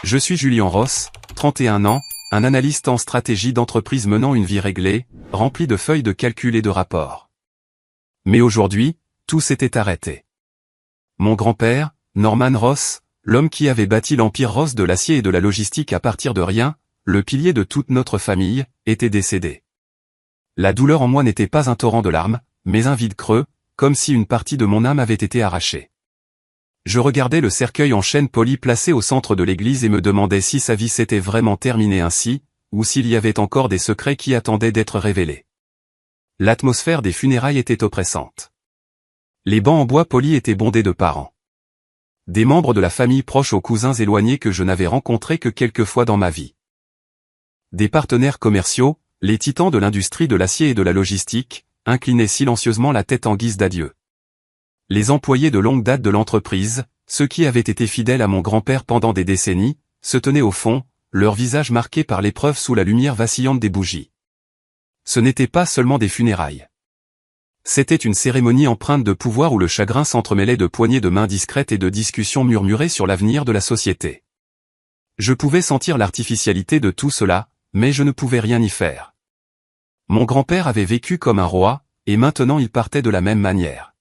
Je suis Julien Ross, 31 ans, un analyste en stratégie d'entreprise menant une vie réglée, remplie de feuilles de calcul et de rapports. Mais aujourd'hui, tout s'était arrêté. Mon grand-père, Norman Ross, l'homme qui avait bâti l'empire Ross de l'acier et de la logistique à partir de rien, le pilier de toute notre famille, était décédé. La douleur en moi n'était pas un torrent de larmes, mais un vide creux, comme si une partie de mon âme avait été arrachée. Je regardais le cercueil en chêne poli placé au centre de l'église et me demandais si sa vie s'était vraiment terminée ainsi, ou s'il y avait encore des secrets qui attendaient d'être révélés. L'atmosphère des funérailles était oppressante. Les bancs en bois poli étaient bondés de parents. Des membres de la famille proches aux cousins éloignés que je n'avais rencontrés que quelques fois dans ma vie. Des partenaires commerciaux, les titans de l'industrie de l'acier et de la logistique, inclinaient silencieusement la tête en guise d'adieu. Les employés de longue date de l'entreprise, ceux qui avaient été fidèles à mon grand-père pendant des décennies, se tenaient au fond, leur visage marqué par l'épreuve sous la lumière vacillante des bougies. Ce n'était pas seulement des funérailles. C'était une cérémonie empreinte de pouvoir où le chagrin s'entremêlait de poignées de mains discrètes et de discussions murmurées sur l'avenir de la société. Je pouvais sentir l'artificialité de tout cela, mais je ne pouvais rien y faire. Mon grand-père avait vécu comme un roi, et maintenant il partait de la même manière.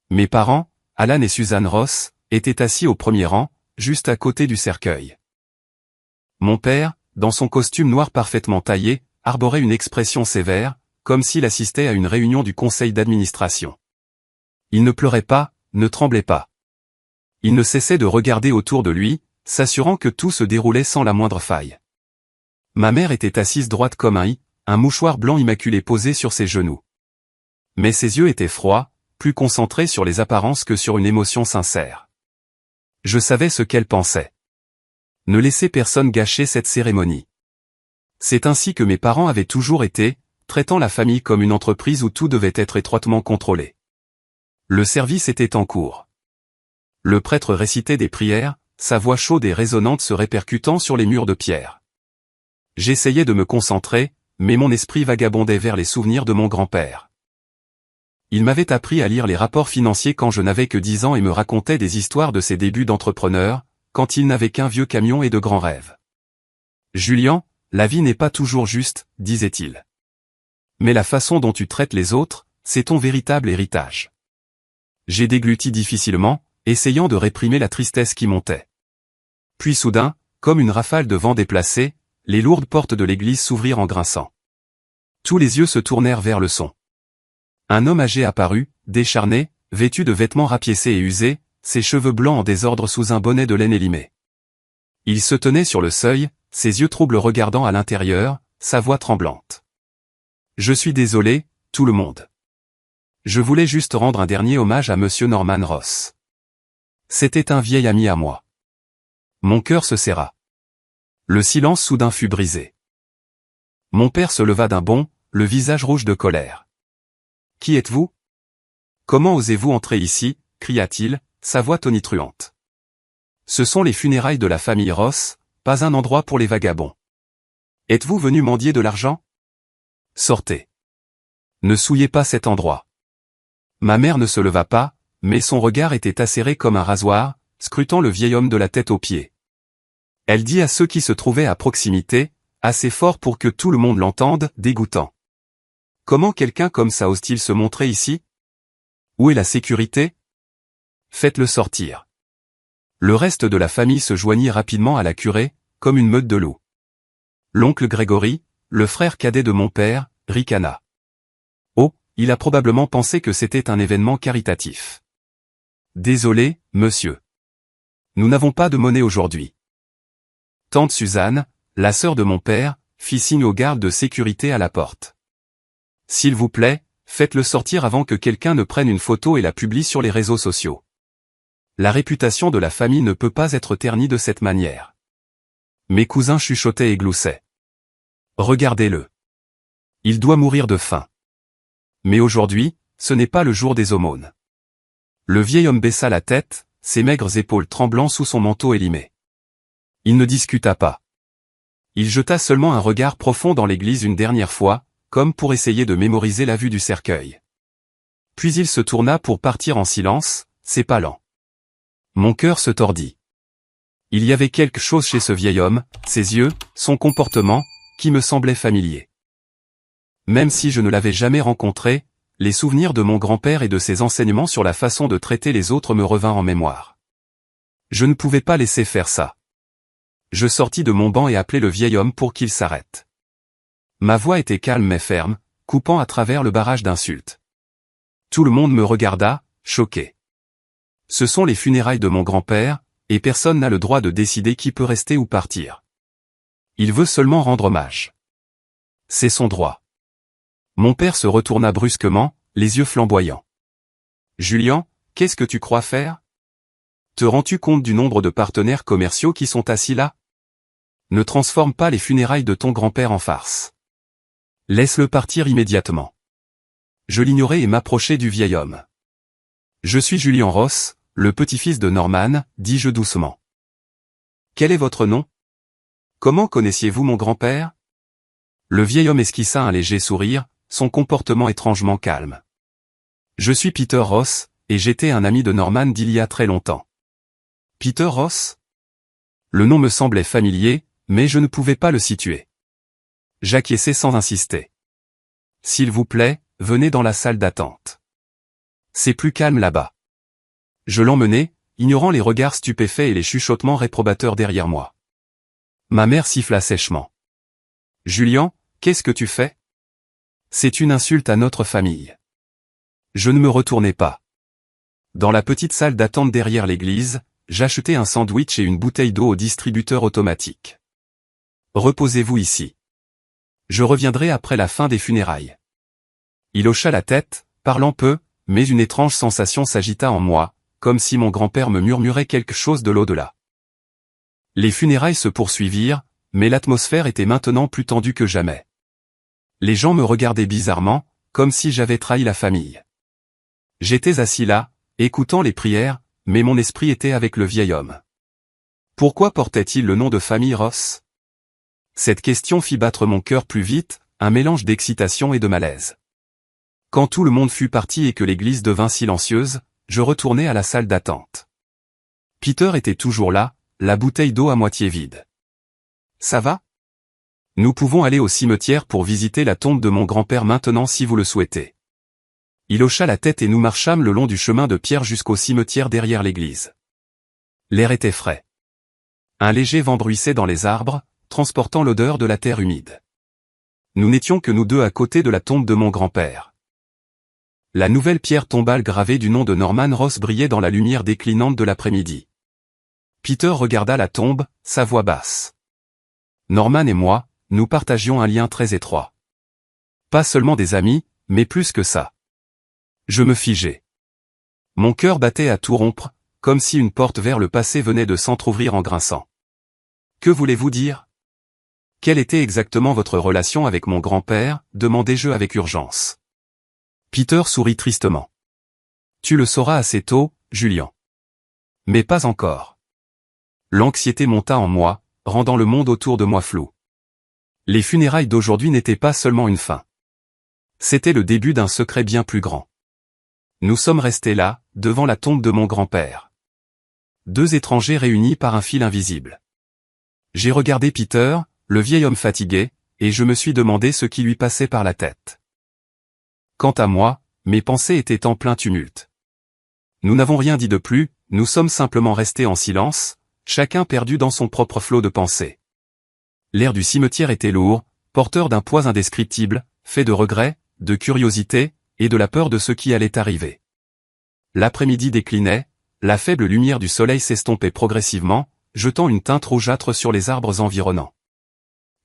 Mes parents, Alan et Suzanne Ross, étaient assis au premier rang, juste à côté du cercueil. Mon père, dans son costume noir parfaitement taillé, arborait une expression sévère, comme s'il assistait à une réunion du conseil d'administration. Il ne pleurait pas, ne tremblait pas. Il ne cessait de regarder autour de lui, s'assurant que tout se déroulait sans la moindre faille. Ma mère était assise droite comme un i, un mouchoir blanc immaculé posé sur ses genoux. Mais ses yeux étaient froids, plus concentrés sur les apparences que sur une émotion sincère. Je savais ce qu'elle pensait. Ne laissez personne gâcher cette cérémonie. C'est ainsi que mes parents avaient toujours été, traitant la famille comme une entreprise où tout devait être étroitement contrôlé. Le service était en cours. Le prêtre récitait des prières, sa voix chaude et résonnante se répercutant sur les murs de pierre. J'essayais de me concentrer, mais mon esprit vagabondait vers les souvenirs de mon grand-père. Il m'avait appris à lire les rapports financiers quand je n'avais que 10 ans et me racontait des histoires de ses débuts d'entrepreneur, quand il n'avait qu'un vieux camion et de grands rêves. « Julien, la vie n'est pas toujours juste, disait-il. Mais la façon dont tu traites les autres, c'est ton véritable héritage. » J'ai dégluti difficilement, essayant de réprimer la tristesse qui montait. Puis soudain, comme une rafale de vent déplacé, les lourdes portes de l'église s'ouvrirent en grinçant. Tous les yeux se tournèrent vers le son. Un homme âgé apparut, décharné, vêtu de vêtements rapiécés et usés, ses cheveux blancs en désordre sous un bonnet de laine élimé. Il se tenait sur le seuil, ses yeux troubles regardant à l'intérieur, sa voix tremblante. « Je suis désolé, tout le monde. Je voulais juste rendre un dernier hommage à Monsieur Norman Ross. C'était un vieil ami à moi. » Mon cœur se serra. Le silence soudain fut brisé. Mon père se leva d'un bond, le visage rouge de colère. « Qui êtes-vous ? Comment osez-vous entrer ici ?» cria-t-il, sa voix tonitruante. « Ce sont les funérailles de la famille Ross, pas un endroit pour les vagabonds. Êtes-vous venu mendier de l'argent ? Sortez. Ne souillez pas cet endroit. » Ma mère ne se leva pas, mais son regard était acéré comme un rasoir, scrutant le vieil homme de la tête aux pieds. Elle dit à ceux qui se trouvaient à proximité, assez fort pour que tout le monde l'entende, dégoûtant. Comment quelqu'un comme ça ose-t-il se montrer ici ? Où est la sécurité ? Faites-le sortir. Le reste de la famille se joignit rapidement à la curée, comme une meute de loups. L'oncle Grégory, le frère cadet de mon père, ricana. Oh, il a probablement pensé que c'était un événement caritatif. Désolé, monsieur. Nous n'avons pas de monnaie aujourd'hui. Tante Suzanne, la sœur de mon père, fit signe aux gardes de sécurité à la porte. S'il vous plaît, faites-le sortir avant que quelqu'un ne prenne une photo et la publie sur les réseaux sociaux. La réputation de la famille ne peut pas être ternie de cette manière. Mes cousins chuchotaient et gloussaient. Regardez-le. Il doit mourir de faim. Mais aujourd'hui, ce n'est pas le jour des aumônes. Le vieil homme baissa la tête, ses maigres épaules tremblant sous son manteau élimé. Il ne discuta pas. Il jeta seulement un regard profond dans l'église une dernière fois, comme pour essayer de mémoriser la vue du cercueil. Puis il se tourna pour partir en silence, ses pas lents. Mon cœur se tordit. Il y avait quelque chose chez ce vieil homme, ses yeux, son comportement, qui me semblait familier. Même si je ne l'avais jamais rencontré, les souvenirs de mon grand-père et de ses enseignements sur la façon de traiter les autres me revinrent en mémoire. Je ne pouvais pas laisser faire ça. Je sortis de mon banc et appelai le vieil homme pour qu'il s'arrête. Ma voix était calme mais ferme, coupant à travers le barrage d'insultes. Tout le monde me regarda, choqué. Ce sont les funérailles de mon grand-père, et personne n'a le droit de décider qui peut rester ou partir. Il veut seulement rendre hommage. C'est son droit. Mon père se retourna brusquement, les yeux flamboyants. Julian, qu'est-ce que tu crois faire? Te rends-tu compte du nombre de partenaires commerciaux qui sont assis là? Ne transforme pas les funérailles de ton grand-père en farce. Laisse-le partir immédiatement. Je l'ignorais et m'approchai du vieil homme. Je suis Julian Ross, le petit-fils de Norman, dis-je doucement. Quel est votre nom? Comment connaissiez-vous mon grand-père? Le vieil homme esquissa un léger sourire, son comportement étrangement calme. Je suis Peter Ross, et j'étais un ami de Norman d'il y a très longtemps. Peter Ross? Le nom me semblait familier, mais je ne pouvais pas le situer. J'acquiesçai sans insister. S'il vous plaît, venez dans la salle d'attente. C'est plus calme là-bas. Je l'emmenai, ignorant les regards stupéfaits et les chuchotements réprobateurs derrière moi. Ma mère siffla sèchement. Julian, qu'est-ce que tu fais? C'est une insulte à notre famille. Je ne me retournai pas. Dans la petite salle d'attente derrière l'église, j'achetai un sandwich et une bouteille d'eau au distributeur automatique. Reposez-vous ici. Je reviendrai après la fin des funérailles. Il hocha la tête, parlant peu, mais une étrange sensation s'agita en moi, comme si mon grand-père me murmurait quelque chose de l'au-delà. Les funérailles se poursuivirent, mais l'atmosphère était maintenant plus tendue que jamais. Les gens me regardaient bizarrement, comme si j'avais trahi la famille. J'étais assis là, écoutant les prières, mais mon esprit était avec le vieil homme. Pourquoi portait-il le nom de famille Ross? Cette question fit battre mon cœur plus vite, un mélange d'excitation et de malaise. Quand tout le monde fut parti et que l'église devint silencieuse, je retournai à la salle d'attente. Peter était toujours là, la bouteille d'eau à moitié vide. Ça va? Nous pouvons aller au cimetière pour visiter la tombe de mon grand-père maintenant si vous le souhaitez. Il hocha la tête et nous marchâmes le long du chemin de pierre jusqu'au cimetière derrière l'église. L'air était frais. Un léger vent bruissait dans les arbres, transportant l'odeur de la terre humide. Nous n'étions que nous deux à côté de la tombe de mon grand-père. La nouvelle pierre tombale gravée du nom de Norman Ross brillait dans la lumière déclinante de l'après-midi. Peter regarda la tombe, sa voix basse. Norman et moi, nous partagions un lien très étroit. Pas seulement des amis, mais plus que ça. Je me figeai. Mon cœur battait à tout rompre, comme si une porte vers le passé venait de s'entr'ouvrir en grinçant. Que voulez-vous dire? Quelle était exactement votre relation avec mon grand-père? Demandai-je avec urgence. Peter sourit tristement. Tu le sauras assez tôt, Julian. Mais pas encore. L'anxiété monta en moi, rendant le monde autour de moi flou. Les funérailles d'aujourd'hui n'étaient pas seulement une fin. C'était le début d'un secret bien plus grand. Nous sommes restés là, devant la tombe de mon grand-père. Deux étrangers réunis par un fil invisible. J'ai regardé Peter, le vieil homme fatigué, et je me suis demandé ce qui lui passait par la tête. Quant à moi, mes pensées étaient en plein tumulte. Nous n'avons rien dit de plus, nous sommes simplement restés en silence, chacun perdu dans son propre flot de pensées. L'air du cimetière était lourd, porteur d'un poids indescriptible, fait de regrets, de curiosité, et de la peur de ce qui allait arriver. L'après-midi déclinait, la faible lumière du soleil s'estompait progressivement, jetant une teinte rougeâtre sur les arbres environnants.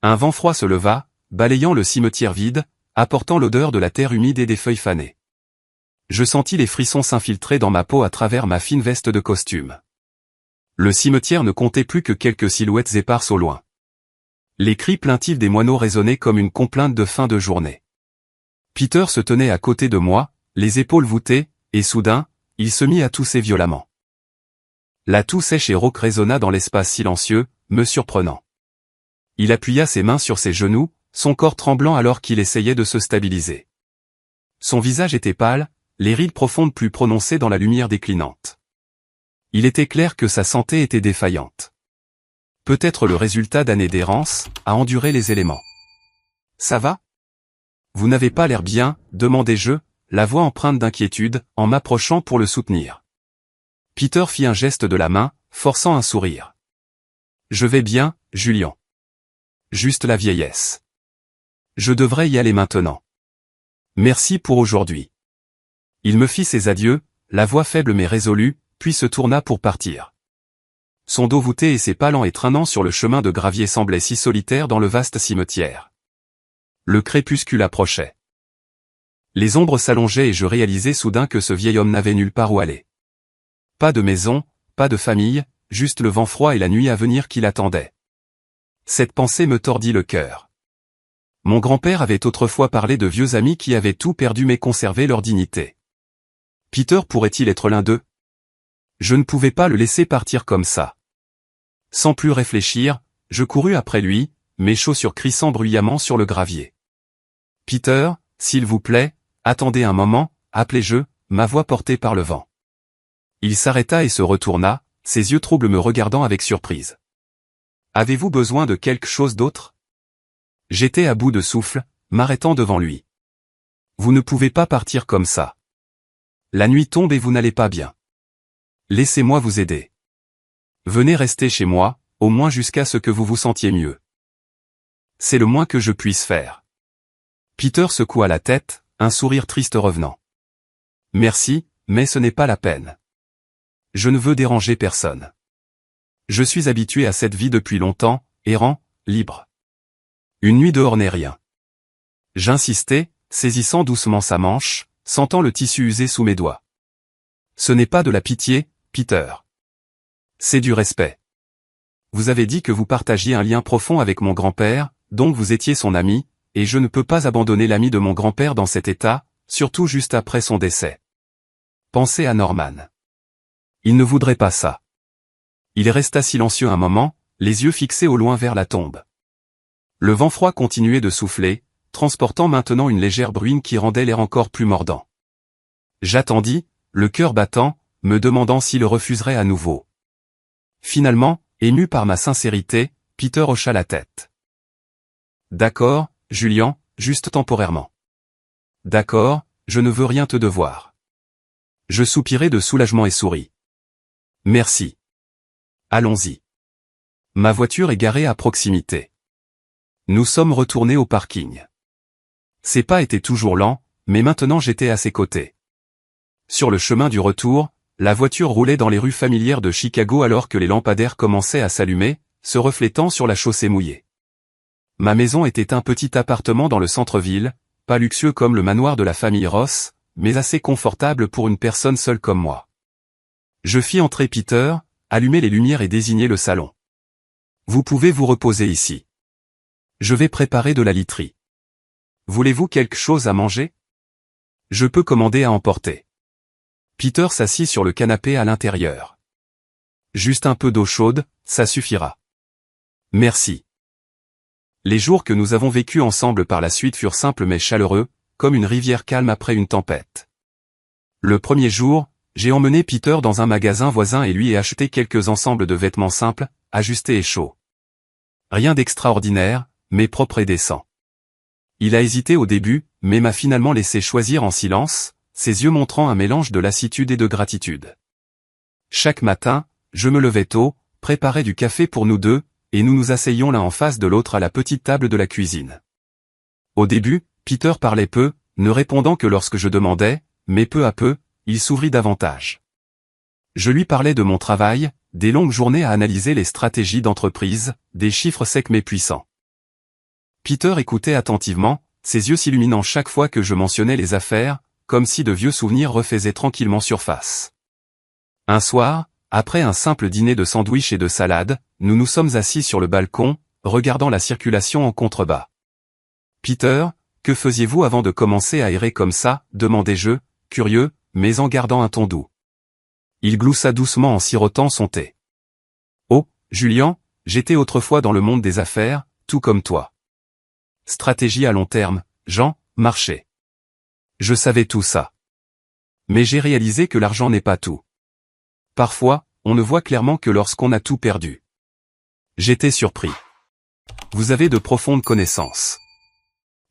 Un vent froid se leva, balayant le cimetière vide, apportant l'odeur de la terre humide et des feuilles fanées. Je sentis les frissons s'infiltrer dans ma peau à travers ma fine veste de costume. Le cimetière ne comptait plus que quelques silhouettes éparses au loin. Les cris plaintifs des moineaux résonnaient comme une complainte de fin de journée. Peter se tenait à côté de moi, les épaules voûtées, et soudain, il se mit à tousser violemment. La toux sèche et rauque résonna dans l'espace silencieux, me surprenant. Il appuya ses mains sur ses genoux, son corps tremblant alors qu'il essayait de se stabiliser. Son visage était pâle, les rides profondes plus prononcées dans la lumière déclinante. Il était clair que sa santé était défaillante. Peut-être le résultat d'années d'errance, à endurer les éléments. Ça va? Vous n'avez pas l'air bien, demandai-je, la voix empreinte d'inquiétude, en m'approchant pour le soutenir. Peter fit un geste de la main, forçant un sourire. Je vais bien, Julian. Juste la vieillesse. Je devrais y aller maintenant. Merci pour aujourd'hui. Il me fit ses adieux, la voix faible mais résolue, puis se tourna pour partir. Son dos voûté et ses pas lents et traînants sur le chemin de gravier semblaient si solitaires dans le vaste cimetière. Le crépuscule approchait. Les ombres s'allongeaient et je réalisai soudain que ce vieil homme n'avait nulle part où aller. Pas de maison, pas de famille, juste le vent froid et la nuit à venir qui l'attendaient. Cette pensée me tordit le cœur. Mon grand-père avait autrefois parlé de vieux amis qui avaient tout perdu mais conservé leur dignité. Peter pourrait-il être l'un d'eux? Je ne pouvais pas le laisser partir comme ça. Sans plus réfléchir, je courus après lui, mes chaussures crissant bruyamment sur le gravier. Peter, s'il vous plaît, attendez un moment, appelai-je, ma voix portée par le vent. Il s'arrêta et se retourna, ses yeux troubles me regardant avec surprise. Avez-vous besoin de quelque chose d'autre? J'étais à bout de souffle, m'arrêtant devant lui. Vous ne pouvez pas partir comme ça. La nuit tombe et vous n'allez pas bien. Laissez-moi vous aider. Venez rester chez moi, au moins jusqu'à ce que vous vous sentiez mieux. C'est le moins que je puisse faire. Peter secoua la tête, un sourire triste revenant. Merci, mais ce n'est pas la peine. Je ne veux déranger personne. Je suis habitué à cette vie depuis longtemps, errant, libre. Une nuit dehors n'est rien. J'insistais, saisissant doucement sa manche, sentant le tissu usé sous mes doigts. Ce n'est pas de la pitié, Peter. C'est du respect. Vous avez dit que vous partagiez un lien profond avec mon grand-père, donc vous étiez son ami, et je ne peux pas abandonner l'ami de mon grand-père dans cet état, surtout juste après son décès. Pensez à Norman. Il ne voudrait pas ça. Il resta silencieux un moment, les yeux fixés au loin vers la tombe. Le vent froid continuait de souffler, transportant maintenant une légère bruine qui rendait l'air encore plus mordant. J'attendis, le cœur battant, me demandant s'il refuserait à nouveau. Finalement, ému par ma sincérité, Peter hocha la tête. D'accord, Julian, juste temporairement. D'accord, je ne veux rien te devoir. Je soupirai de soulagement et souris. Merci. Allons-y. Ma voiture est garée à proximité. Nous sommes retournés au parking. Ses pas étaient toujours lents, mais maintenant j'étais à ses côtés. Sur le chemin du retour, la voiture roulait dans les rues familières de Chicago alors que les lampadaires commençaient à s'allumer, se reflétant sur la chaussée mouillée. Ma maison était un petit appartement dans le centre-ville, pas luxueux comme le manoir de la famille Ross, mais assez confortable pour une personne seule comme moi. Je fis entrer Peter, allumer les lumières et désigner le salon. Vous pouvez vous reposer ici. Je vais préparer de la literie. Voulez-vous quelque chose à manger? Je peux commander à emporter. Peter s'assit sur le canapé à l'intérieur. Juste un peu d'eau chaude, ça suffira. Merci. Les jours que nous avons vécus ensemble par la suite furent simples mais chaleureux, comme une rivière calme après une tempête. Le premier jour, j'ai emmené Peter dans un magasin voisin et lui ai acheté quelques ensembles de vêtements simples, ajustés et chauds. Rien d'extraordinaire, mais propre et décent. Il a hésité au début, mais m'a finalement laissé choisir en silence, ses yeux montrant un mélange de lassitude et de gratitude. Chaque matin, je me levais tôt, préparais du café pour nous deux, et nous nous asseyions l'un en face de l'autre à la petite table de la cuisine. Au début, Peter parlait peu, ne répondant que lorsque je demandais, mais peu à peu, il s'ouvrit davantage. Je lui parlais de mon travail, des longues journées à analyser les stratégies d'entreprise, des chiffres secs mais puissants. Peter écoutait attentivement, ses yeux s'illuminant chaque fois que je mentionnais les affaires, comme si de vieux souvenirs refaisaient tranquillement surface. Un soir, après un simple dîner de sandwich et de salade, nous nous sommes assis sur le balcon, regardant la circulation en contrebas. Peter, que faisiez-vous avant de commencer à errer comme ça, demandai-je, curieux, mais en gardant un ton doux. Il gloussa doucement en sirotant son thé. Oh, Julian, j'étais autrefois dans le monde des affaires, tout comme toi. Stratégie à long terme, Jean, marché. Je savais tout ça. Mais j'ai réalisé que l'argent n'est pas tout. Parfois, on ne voit clairement que lorsqu'on a tout perdu. J'étais surpris. Vous avez de profondes connaissances.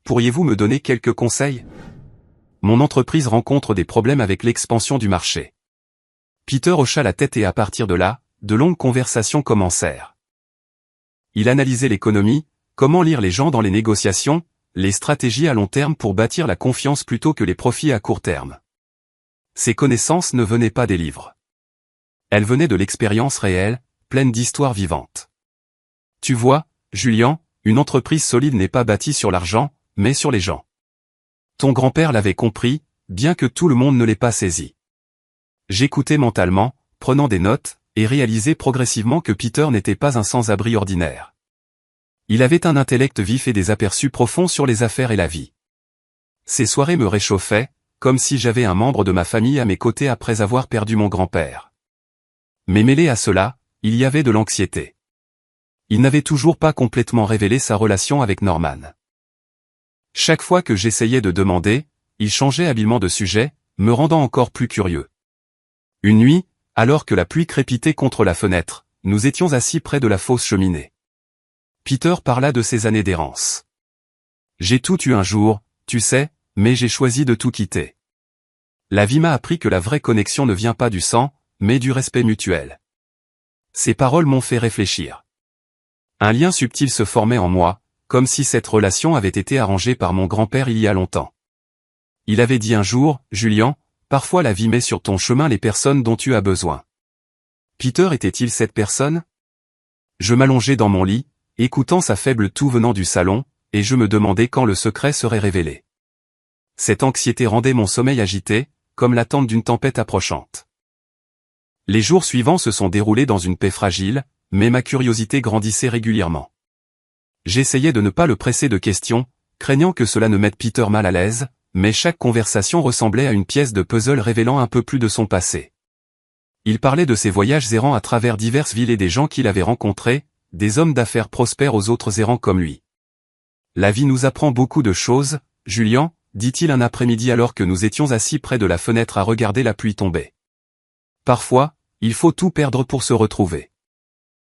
Pourriez-vous me donner quelques conseils? Mon entreprise rencontre des problèmes avec l'expansion du marché. Peter hocha la tête et à partir de là, de longues conversations commencèrent. Il analysait l'économie, comment lire les gens dans les négociations, les stratégies à long terme pour bâtir la confiance plutôt que les profits à court terme. Ces connaissances ne venaient pas des livres. Elles venaient de l'expérience réelle, pleine d'histoires vivantes. Tu vois, Julien, une entreprise solide n'est pas bâtie sur l'argent, mais sur les gens. Ton grand-père l'avait compris, bien que tout le monde ne l'ait pas saisi. J'écoutais mentalement, prenant des notes, et réalisais progressivement que Peter n'était pas un sans-abri ordinaire. Il avait un intellect vif et des aperçus profonds sur les affaires et la vie. Ces soirées me réchauffaient, comme si j'avais un membre de ma famille à mes côtés après avoir perdu mon grand-père. Mais mêlé à cela, il y avait de l'anxiété. Il n'avait toujours pas complètement révélé sa relation avec Norman. Chaque fois que j'essayais de demander, il changeait habilement de sujet, me rendant encore plus curieux. Une nuit, alors que la pluie crépitait contre la fenêtre, nous étions assis près de la fausse cheminée. Peter parla de ses années d'errance. J'ai tout eu un jour, tu sais, mais j'ai choisi de tout quitter. La vie m'a appris que la vraie connexion ne vient pas du sang, mais du respect mutuel. Ces paroles m'ont fait réfléchir. Un lien subtil se formait en moi, comme si cette relation avait été arrangée par mon grand-père il y a longtemps. Il avait dit un jour, Julien, parfois la vie met sur ton chemin les personnes dont tu as besoin. Peter était-il cette personne? Je m'allongeais dans mon lit, écoutant sa faible toux venant du salon, et je me demandais quand le secret serait révélé. Cette anxiété rendait mon sommeil agité, comme l'attente d'une tempête approchante. Les jours suivants se sont déroulés dans une paix fragile, mais ma curiosité grandissait régulièrement. J'essayais de ne pas le presser de questions, craignant que cela ne mette Peter mal à l'aise, mais chaque conversation ressemblait à une pièce de puzzle révélant un peu plus de son passé. Il parlait de ses voyages errants à travers diverses villes et des gens qu'il avait rencontrés, des hommes d'affaires prospères aux autres errants comme lui. La vie nous apprend beaucoup de choses, Julien, dit-il un après-midi alors que nous étions assis près de la fenêtre à regarder la pluie tomber. Parfois, il faut tout perdre pour se retrouver.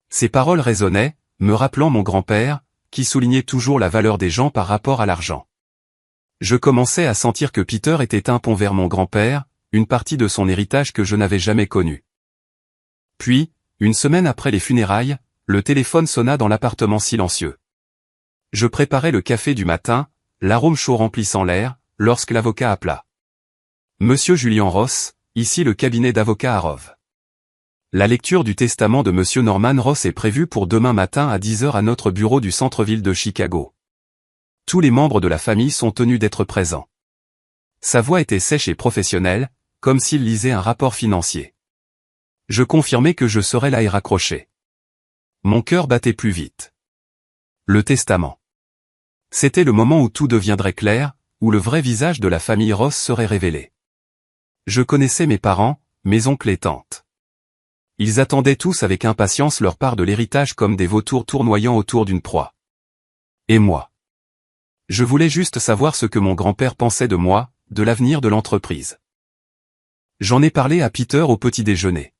Ces paroles résonnaient, me rappelant mon grand-père, qui soulignait toujours la valeur des gens par rapport à l'argent. Je commençais à sentir que Peter était un pont vers mon grand-père, une partie de son héritage que je n'avais jamais connu. Puis, une semaine après les funérailles, le téléphone sonna dans l'appartement silencieux. Je préparais le café du matin, l'arôme chaud remplissant l'air, lorsque l'avocat appela. Monsieur Julien Ross, ici le cabinet d'avocat à Rove. La lecture du testament de Monsieur Norman Ross est prévue pour demain matin à 10 h à notre bureau du centre-ville de Chicago. Tous les membres de la famille sont tenus d'être présents. Sa voix était sèche et professionnelle, comme s'il lisait un rapport financier. Je confirmais que je serais là et raccroché. Mon cœur battait plus vite. Le testament. C'était le moment où tout deviendrait clair, où le vrai visage de la famille Ross serait révélé. Je connaissais mes parents, mes oncles et tantes. Ils attendaient tous avec impatience leur part de l'héritage comme des vautours tournoyant autour d'une proie. Et moi? Je voulais juste savoir ce que mon grand-père pensait de moi, de l'avenir de l'entreprise. J'en ai parlé à Peter au petit déjeuner.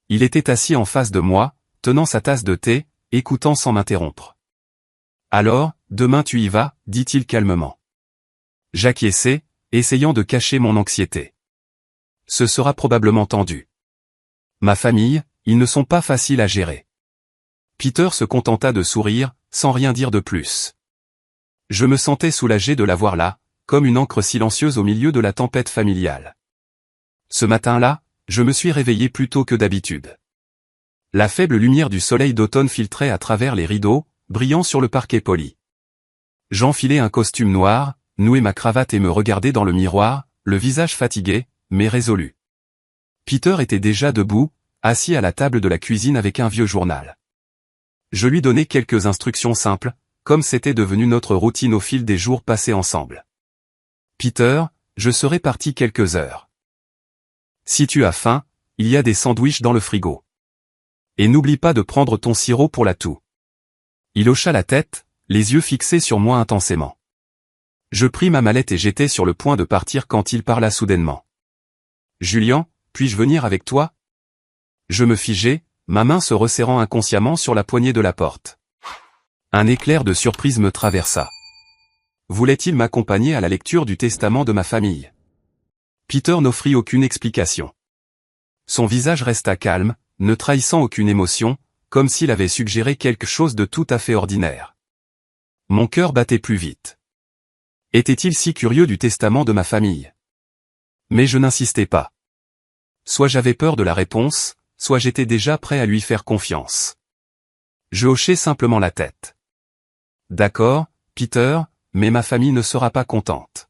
Il était assis en face de moi, tenant sa tasse de thé, écoutant sans m'interrompre. Alors, demain tu y vas, dit-il calmement. J'acquiesçai, essayant de cacher mon anxiété. Ce sera probablement tendu. Ma famille, ils ne sont pas faciles à gérer. Peter se contenta de sourire, sans rien dire de plus. Je me sentais soulagé de l'avoir là, comme une ancre silencieuse au milieu de la tempête familiale. Ce matin-là, je me suis réveillé plus tôt que d'habitude. La faible lumière du soleil d'automne filtrait à travers les rideaux, brillant sur le parquet poli. J'enfilai un costume noir, nouai ma cravate et me regardai dans le miroir, le visage fatigué, mais résolu. Peter était déjà debout, assis à la table de la cuisine avec un vieux journal. Je lui donnai quelques instructions simples, comme c'était devenu notre routine au fil des jours passés ensemble. Peter, je serai parti quelques heures. Si tu as faim, il y a des sandwichs dans le frigo. Et n'oublie pas de prendre ton sirop pour la toux. Il hocha la tête, les yeux fixés sur moi intensément. Je pris ma mallette et j'étais sur le point de partir quand il parla soudainement. Julien, puis-je venir avec toi? Je me figeai, ma main se resserrant inconsciemment sur la poignée de la porte. Un éclair de surprise me traversa. Voulait-il m'accompagner à la lecture du testament de ma famille? Peter n'offrit aucune explication. Son visage resta calme, ne trahissant aucune émotion, comme s'il avait suggéré quelque chose de tout à fait ordinaire. Mon cœur battait plus vite. Était-il si curieux du testament de ma famille? Mais je n'insistais pas. Soit j'avais peur de la réponse, soit j'étais déjà prêt à lui faire confiance. Je hochai simplement la tête. D'accord, Peter, mais ma famille ne sera pas contente.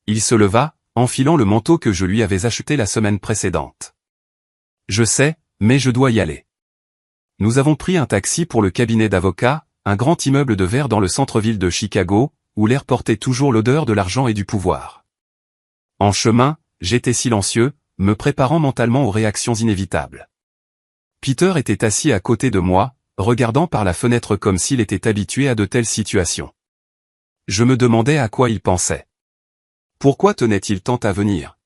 Il se leva, enfilant le manteau que je lui avais acheté la semaine précédente. Je sais, mais je dois y aller. Nous avons pris un taxi pour le cabinet d'avocat, un grand immeuble de verre dans le centre-ville de Chicago, où l'air portait toujours l'odeur de l'argent et du pouvoir. En chemin, j'étais silencieux, me préparant mentalement aux réactions inévitables. Peter était assis à côté de moi, regardant par la fenêtre comme s'il était habitué à de telles situations. Je me demandais à quoi il pensait. Pourquoi tenait-il tant à venir?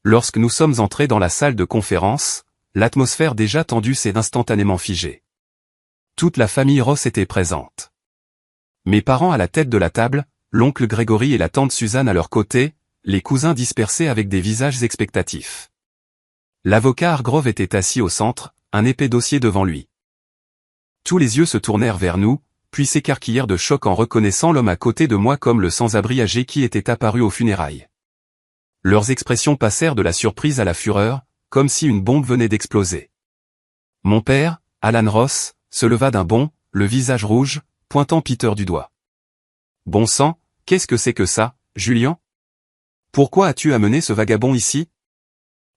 Lorsque nous sommes entrés dans la salle de conférence, l'atmosphère déjà tendue s'est instantanément figée. Toute la famille Ross était présente. Mes parents à la tête de la table, l'oncle Gregory et la tante Suzanne à leur côté, les cousins dispersés avec des visages expectatifs. L'avocat Hargrove était assis au centre, un épais dossier devant lui. Tous les yeux se tournèrent vers nous, puis s'écarquillèrent de choc en reconnaissant l'homme à côté de moi comme le sans-abri âgé qui était apparu aux funérailles. Leurs expressions passèrent de la surprise à la fureur, comme si une bombe venait d'exploser. Mon père, Alan Ross, se leva d'un bond, le visage rouge, pointant Peter du doigt. « Bon sang, qu'est-ce que c'est que ça, Julian? Pourquoi as-tu amené ce vagabond ici?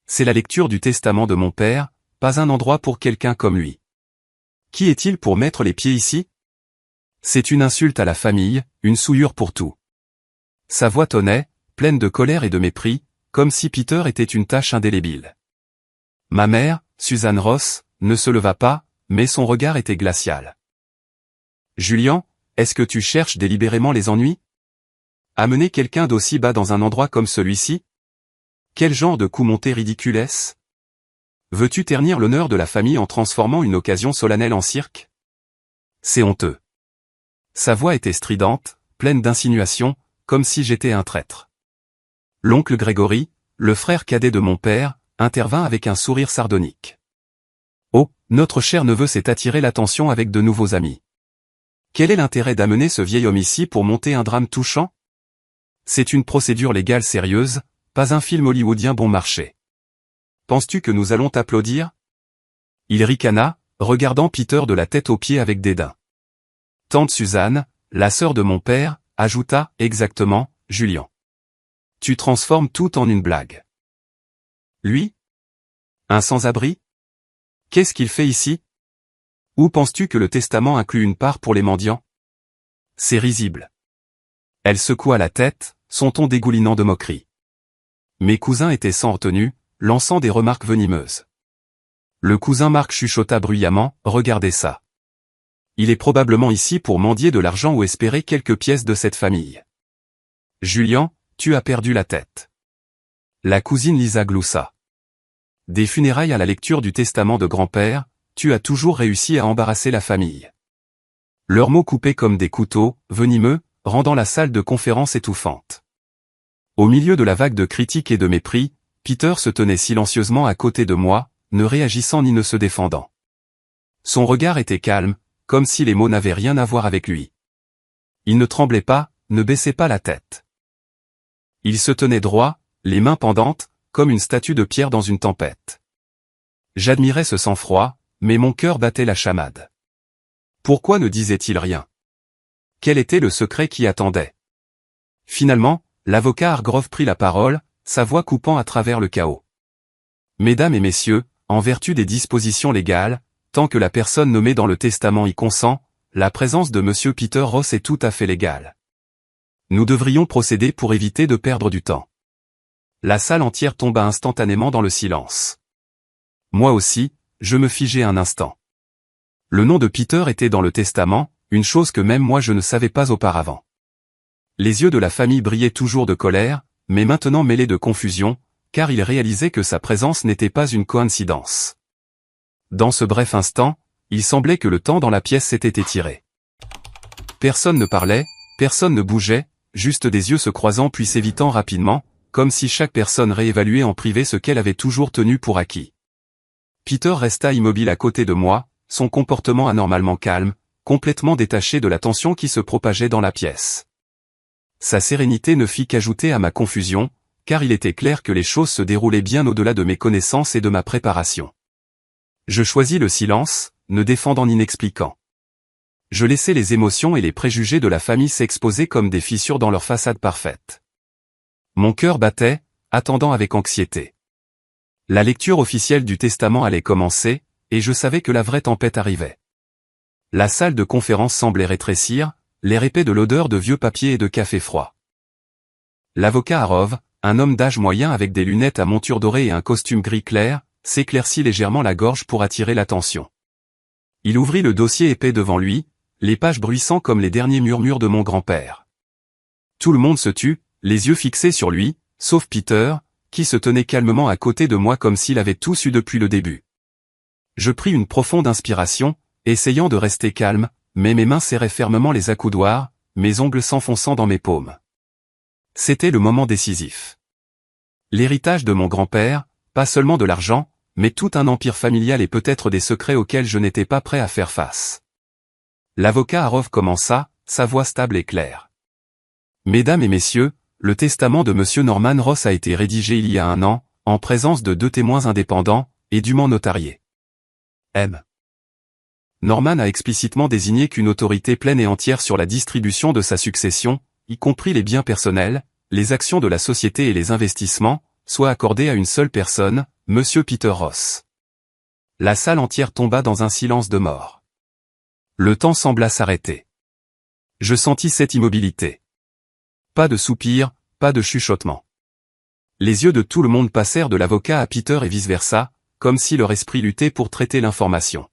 C'est la lecture du testament de mon père, pas un endroit pour quelqu'un comme lui. Qui est-il pour mettre les pieds ici? C'est une insulte à la famille, une souillure pour tout. » Sa voix tonnait, pleine de colère et de mépris, comme si Peter était une tache indélébile. Ma mère, Suzanne Ross, ne se leva pas, mais son regard était glacial. « Julian, est-ce que tu cherches délibérément les ennuis? Amener quelqu'un d'aussi bas dans un endroit comme celui-ci? Quel genre de coup monté ridicule est-ce? Veux-tu ternir l'honneur de la famille en transformant une occasion solennelle en cirque? C'est honteux. » Sa voix était stridente, pleine d'insinuations, comme si j'étais un traître. L'oncle Gregory, le frère cadet de mon père, intervint avec un sourire sardonique. « Oh, notre cher neveu s'est attiré l'attention avec de nouveaux amis. Quel est l'intérêt d'amener ce vieil homme ici pour monter un drame touchant? C'est une procédure légale sérieuse, pas un film hollywoodien bon marché. Penses-tu que nous allons t'applaudir? » Il ricana, regardant Peter de la tête aux pieds avec dédain. Tante Suzanne, la sœur de mon père, ajouta, exactement, Julian. Tu transformes tout en une blague. Lui? Un sans-abri? Qu'est-ce qu'il fait ici? Où penses-tu que le testament inclut une part pour les mendiants? C'est risible. Elle secoua la tête, son ton dégoulinant de moquerie. Mes cousins étaient sans retenue, lançant des remarques venimeuses. Le cousin Marc chuchota bruyamment, regardez ça. Il est probablement ici pour mendier de l'argent ou espérer quelques pièces de cette famille. Julian, tu as perdu la tête. La cousine Lisa gloussa. Des funérailles à la lecture du testament de grand-père, tu as toujours réussi à embarrasser la famille. Leurs mots coupaient comme des couteaux, venimeux, rendant la salle de conférence étouffante. Au milieu de la vague de critiques et de mépris, Peter se tenait silencieusement à côté de moi, ne réagissant ni ne se défendant. Son regard était calme, comme si les mots n'avaient rien à voir avec lui. Il ne tremblait pas, ne baissait pas la tête. Il se tenait droit, les mains pendantes, comme une statue de pierre dans une tempête. J'admirais ce sang-froid, mais mon cœur battait la chamade. Pourquoi ne disait-il rien? Quel était le secret qui attendait? Finalement, l'avocat Hargrove prit la parole, sa voix coupant à travers le chaos. Mesdames et messieurs, en vertu des dispositions légales, tant que la personne nommée dans le testament y consent, la présence de M. Peter Ross est tout à fait légale. Nous devrions procéder pour éviter de perdre du temps. La salle entière tomba instantanément dans le silence. Moi aussi, je me figeai un instant. Le nom de Peter était dans le testament, une chose que même moi je ne savais pas auparavant. Les yeux de la famille brillaient toujours de colère, mais maintenant mêlés de confusion, car ils réalisaient que sa présence n'était pas une coïncidence. Dans ce bref instant, il semblait que le temps dans la pièce s'était étiré. Personne ne parlait, personne ne bougeait, juste des yeux se croisant puis s'évitant rapidement, comme si chaque personne réévaluait en privé ce qu'elle avait toujours tenu pour acquis. Peter resta immobile à côté de moi, son comportement anormalement calme, complètement détaché de la tension qui se propageait dans la pièce. Sa sérénité ne fit qu'ajouter à ma confusion, car il était clair que les choses se déroulaient bien au-delà de mes connaissances et de ma préparation. Je choisis le silence, ne défendant ni n'expliquant. Je laissais les émotions et les préjugés de la famille s'exposer comme des fissures dans leur façade parfaite. Mon cœur battait, attendant avec anxiété. La lecture officielle du testament allait commencer, et je savais que la vraie tempête arrivait. La salle de conférence semblait rétrécir, l'air épais de l'odeur de vieux papier et de café froid. L'avocat Harov, un homme d'âge moyen avec des lunettes à monture dorée et un costume gris clair, s'éclaircit légèrement la gorge pour attirer l'attention. Il ouvrit le dossier épais devant lui, les pages bruissant comme les derniers murmures de mon grand-père. Tout le monde se tut, les yeux fixés sur lui, sauf Peter, qui se tenait calmement à côté de moi comme s'il avait tout su depuis le début. Je pris une profonde inspiration, essayant de rester calme, mais mes mains serraient fermement les accoudoirs, mes ongles s'enfonçant dans mes paumes. C'était le moment décisif. L'héritage de mon grand-père, pas seulement de l'argent, mais tout un empire familial et peut-être des secrets auxquels je n'étais pas prêt à faire face. L'avocat Harov commença, sa voix stable et claire. Mesdames et messieurs, le testament de Monsieur Norman Ross a été rédigé il y a 1 an, en présence de 2 témoins indépendants, et dûment notariés. M. Norman a explicitement désigné qu'une autorité pleine et entière sur la distribution de sa succession, y compris les biens personnels, les actions de la société et les investissements, soit accordée à une seule personne, Monsieur Peter Ross. La salle entière tomba dans un silence de mort. Le temps sembla s'arrêter. Je sentis cette immobilité. Pas de soupir, pas de chuchotement. Les yeux de tout le monde passèrent de l'avocat à Peter et vice-versa, comme si leur esprit luttait pour traiter l'information.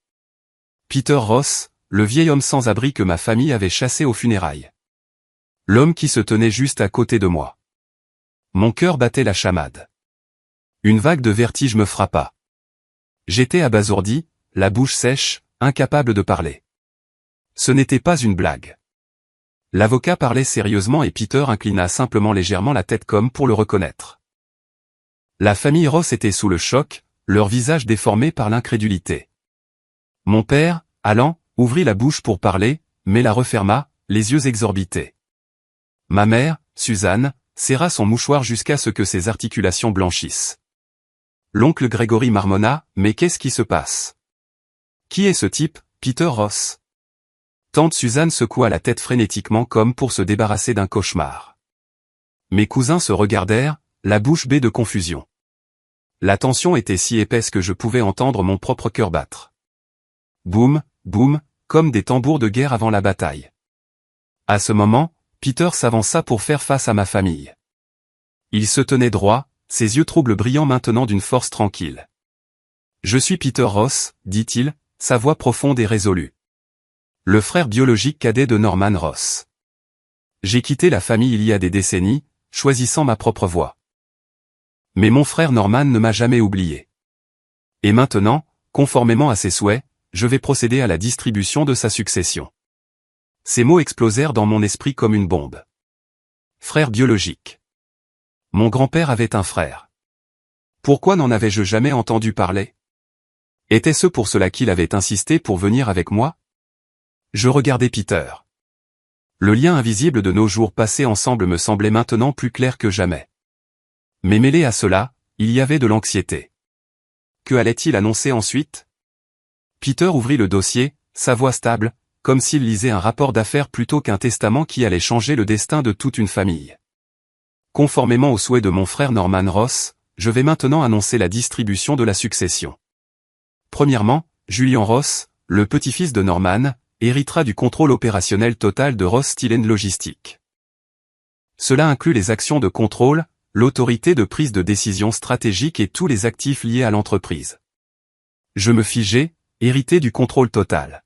Peter Ross, le vieil homme sans abri que ma famille avait chassé aux funérailles. L'homme qui se tenait juste à côté de moi. Mon cœur battait la chamade. Une vague de vertige me frappa. J'étais abasourdi, la bouche sèche, incapable de parler. Ce n'était pas une blague. L'avocat parlait sérieusement et Peter inclina simplement légèrement la tête comme pour le reconnaître. La famille Ross était sous le choc, leur visage déformé par l'incrédulité. Mon père, Alan, ouvrit la bouche pour parler, mais la referma, les yeux exorbités. Ma mère, Suzanne, serra son mouchoir jusqu'à ce que ses articulations blanchissent. L'oncle Grégory marmonna, mais qu'est-ce qui se passe? Qui est ce type, Peter Ross? Tante Suzanne secoua la tête frénétiquement comme pour se débarrasser d'un cauchemar. Mes cousins se regardèrent, la bouche bée de confusion. La tension était si épaisse que je pouvais entendre mon propre cœur battre. Boum, boum, comme des tambours de guerre avant la bataille. À ce moment, Peter s'avança pour faire face à ma famille. Il se tenait droit, ses yeux troubles brillant maintenant d'une force tranquille. « Je suis Peter Ross, dit-il, sa voix profonde et résolue. Le frère biologique cadet de Norman Ross. J'ai quitté la famille il y a des décennies, choisissant ma propre voie. Mais mon frère Norman ne m'a jamais oublié. Et maintenant, conformément à ses souhaits, je vais procéder à la distribution de sa succession. » Ces mots explosèrent dans mon esprit comme une bombe. Frère biologique. Mon grand-père avait un frère. Pourquoi n'en avais-je jamais entendu parler? Était-ce pour cela qu'il avait insisté pour venir avec moi? Je regardais Peter. Le lien invisible de nos jours passés ensemble me semblait maintenant plus clair que jamais. Mais mêlé à cela, il y avait de l'anxiété. Que allait-il annoncer ensuite? Peter ouvrit le dossier, sa voix stable, comme s'il lisait un rapport d'affaires plutôt qu'un testament qui allait changer le destin de toute une famille. Conformément aux souhaits de mon frère Norman Ross, je vais maintenant annoncer la distribution de la succession. Premièrement, Julian Ross, le petit-fils de Norman, héritera du contrôle opérationnel total de Ross Steel & Logistics. Cela inclut les actions de contrôle, l'autorité de prise de décision stratégique et tous les actifs liés à l'entreprise. Je me figeais, hérité du contrôle total.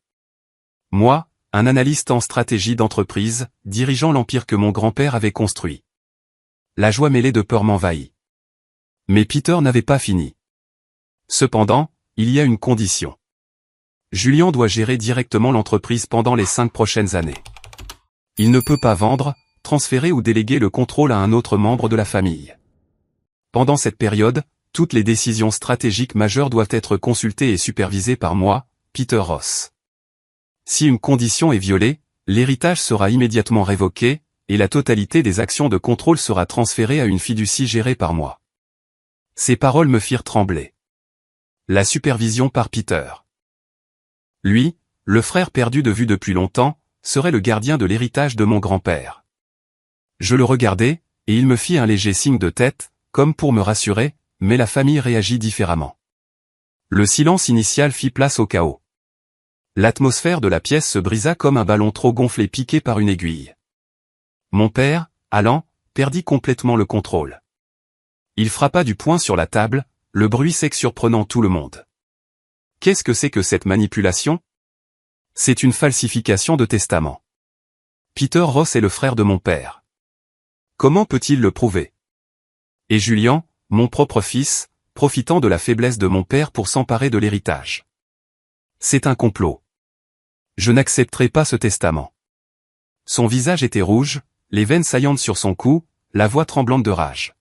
Moi, un analyste en stratégie d'entreprise, dirigeant l'empire que mon grand-père avait construit. La joie mêlée de peur m'envahit. Mais Peter n'avait pas fini. Cependant, il y a une condition. Julian doit gérer directement l'entreprise pendant les 5 prochaines années. Il ne peut pas vendre, transférer ou déléguer le contrôle à un autre membre de la famille. Pendant cette période, toutes les décisions stratégiques majeures doivent être consultées et supervisées par moi, Peter Ross. Si une condition est violée, l'héritage sera immédiatement révoqué, et la totalité des actions de contrôle sera transférée à une fiducie gérée par moi. Ces paroles me firent trembler. La supervision par Peter. Lui, le frère perdu de vue depuis longtemps, serait le gardien de l'héritage de mon grand-père. Je le regardai, et il me fit un léger signe de tête, comme pour me rassurer, mais la famille réagit différemment. Le silence initial fit place au chaos. L'atmosphère de la pièce se brisa comme un ballon trop gonflé piqué par une aiguille. Mon père, Alan, perdit complètement le contrôle. Il frappa du poing sur la table, le bruit sec surprenant tout le monde. Qu'est-ce que c'est que cette manipulation? C'est une falsification de testament. Peter Ross est le frère de mon père. Comment peut-il le prouver? Et Julian, mon propre fils, profitant de la faiblesse de mon père pour s'emparer de l'héritage. C'est un complot. Je n'accepterai pas ce testament. Son visage était rouge, les veines saillantes sur son cou, la voix tremblante de rage.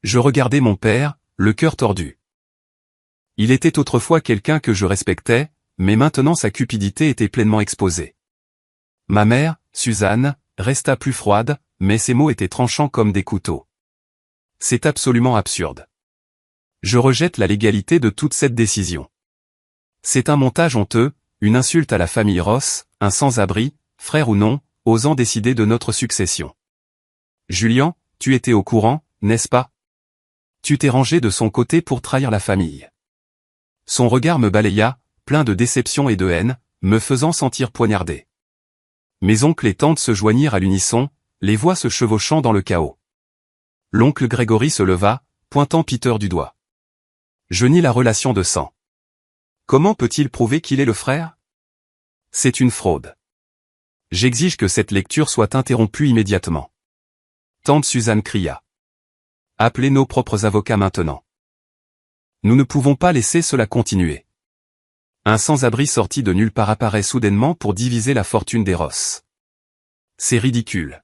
Je regardais mon père, le cœur tordu. Il était autrefois quelqu'un que je respectais, mais maintenant sa cupidité était pleinement exposée. Ma mère, Suzanne, resta plus froide, mais ses mots étaient tranchants comme des couteaux. C'est absolument absurde. Je rejette la légalité de toute cette décision. C'est un montage honteux, une insulte à la famille Ross, un sans-abri, frère ou non, osant décider de notre succession. Julian, tu étais au courant, n'est-ce pas? Tu t'es rangé de son côté pour trahir la famille. Son regard me balaya, plein de déception et de haine, me faisant sentir poignardé. Mes oncles et tantes se joignirent à l'unisson, les voix se chevauchant dans le chaos. L'oncle Grégory se leva, pointant Peter du doigt. Je nie la relation de sang. Comment peut-il prouver qu'il est le frère? C'est une fraude. J'exige que cette lecture soit interrompue immédiatement. Tante Suzanne cria. Appelez nos propres avocats maintenant. Nous ne pouvons pas laisser cela continuer. Un sans-abri sorti de nulle part apparaît soudainement pour diviser la fortune des Ross. C'est ridicule.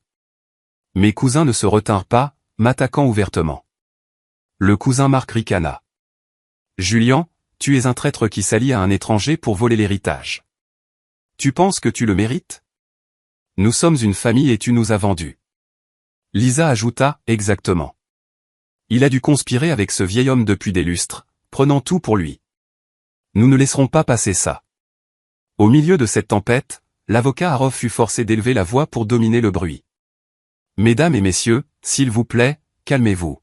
Mes cousins ne se retinrent pas, m'attaquant ouvertement. Le cousin Marc ricana. Julian, tu es un traître qui s'allie à un étranger pour voler l'héritage. Tu penses que tu le mérites? Nous sommes une famille et tu nous as vendus. Lisa ajouta, exactement. Il a dû conspirer avec ce vieil homme depuis des lustres, prenant tout pour lui. Nous ne laisserons pas passer ça. Au milieu de cette tempête, l'avocat Harov fut forcé d'élever la voix pour dominer le bruit. Mesdames et messieurs, s'il vous plaît, calmez-vous.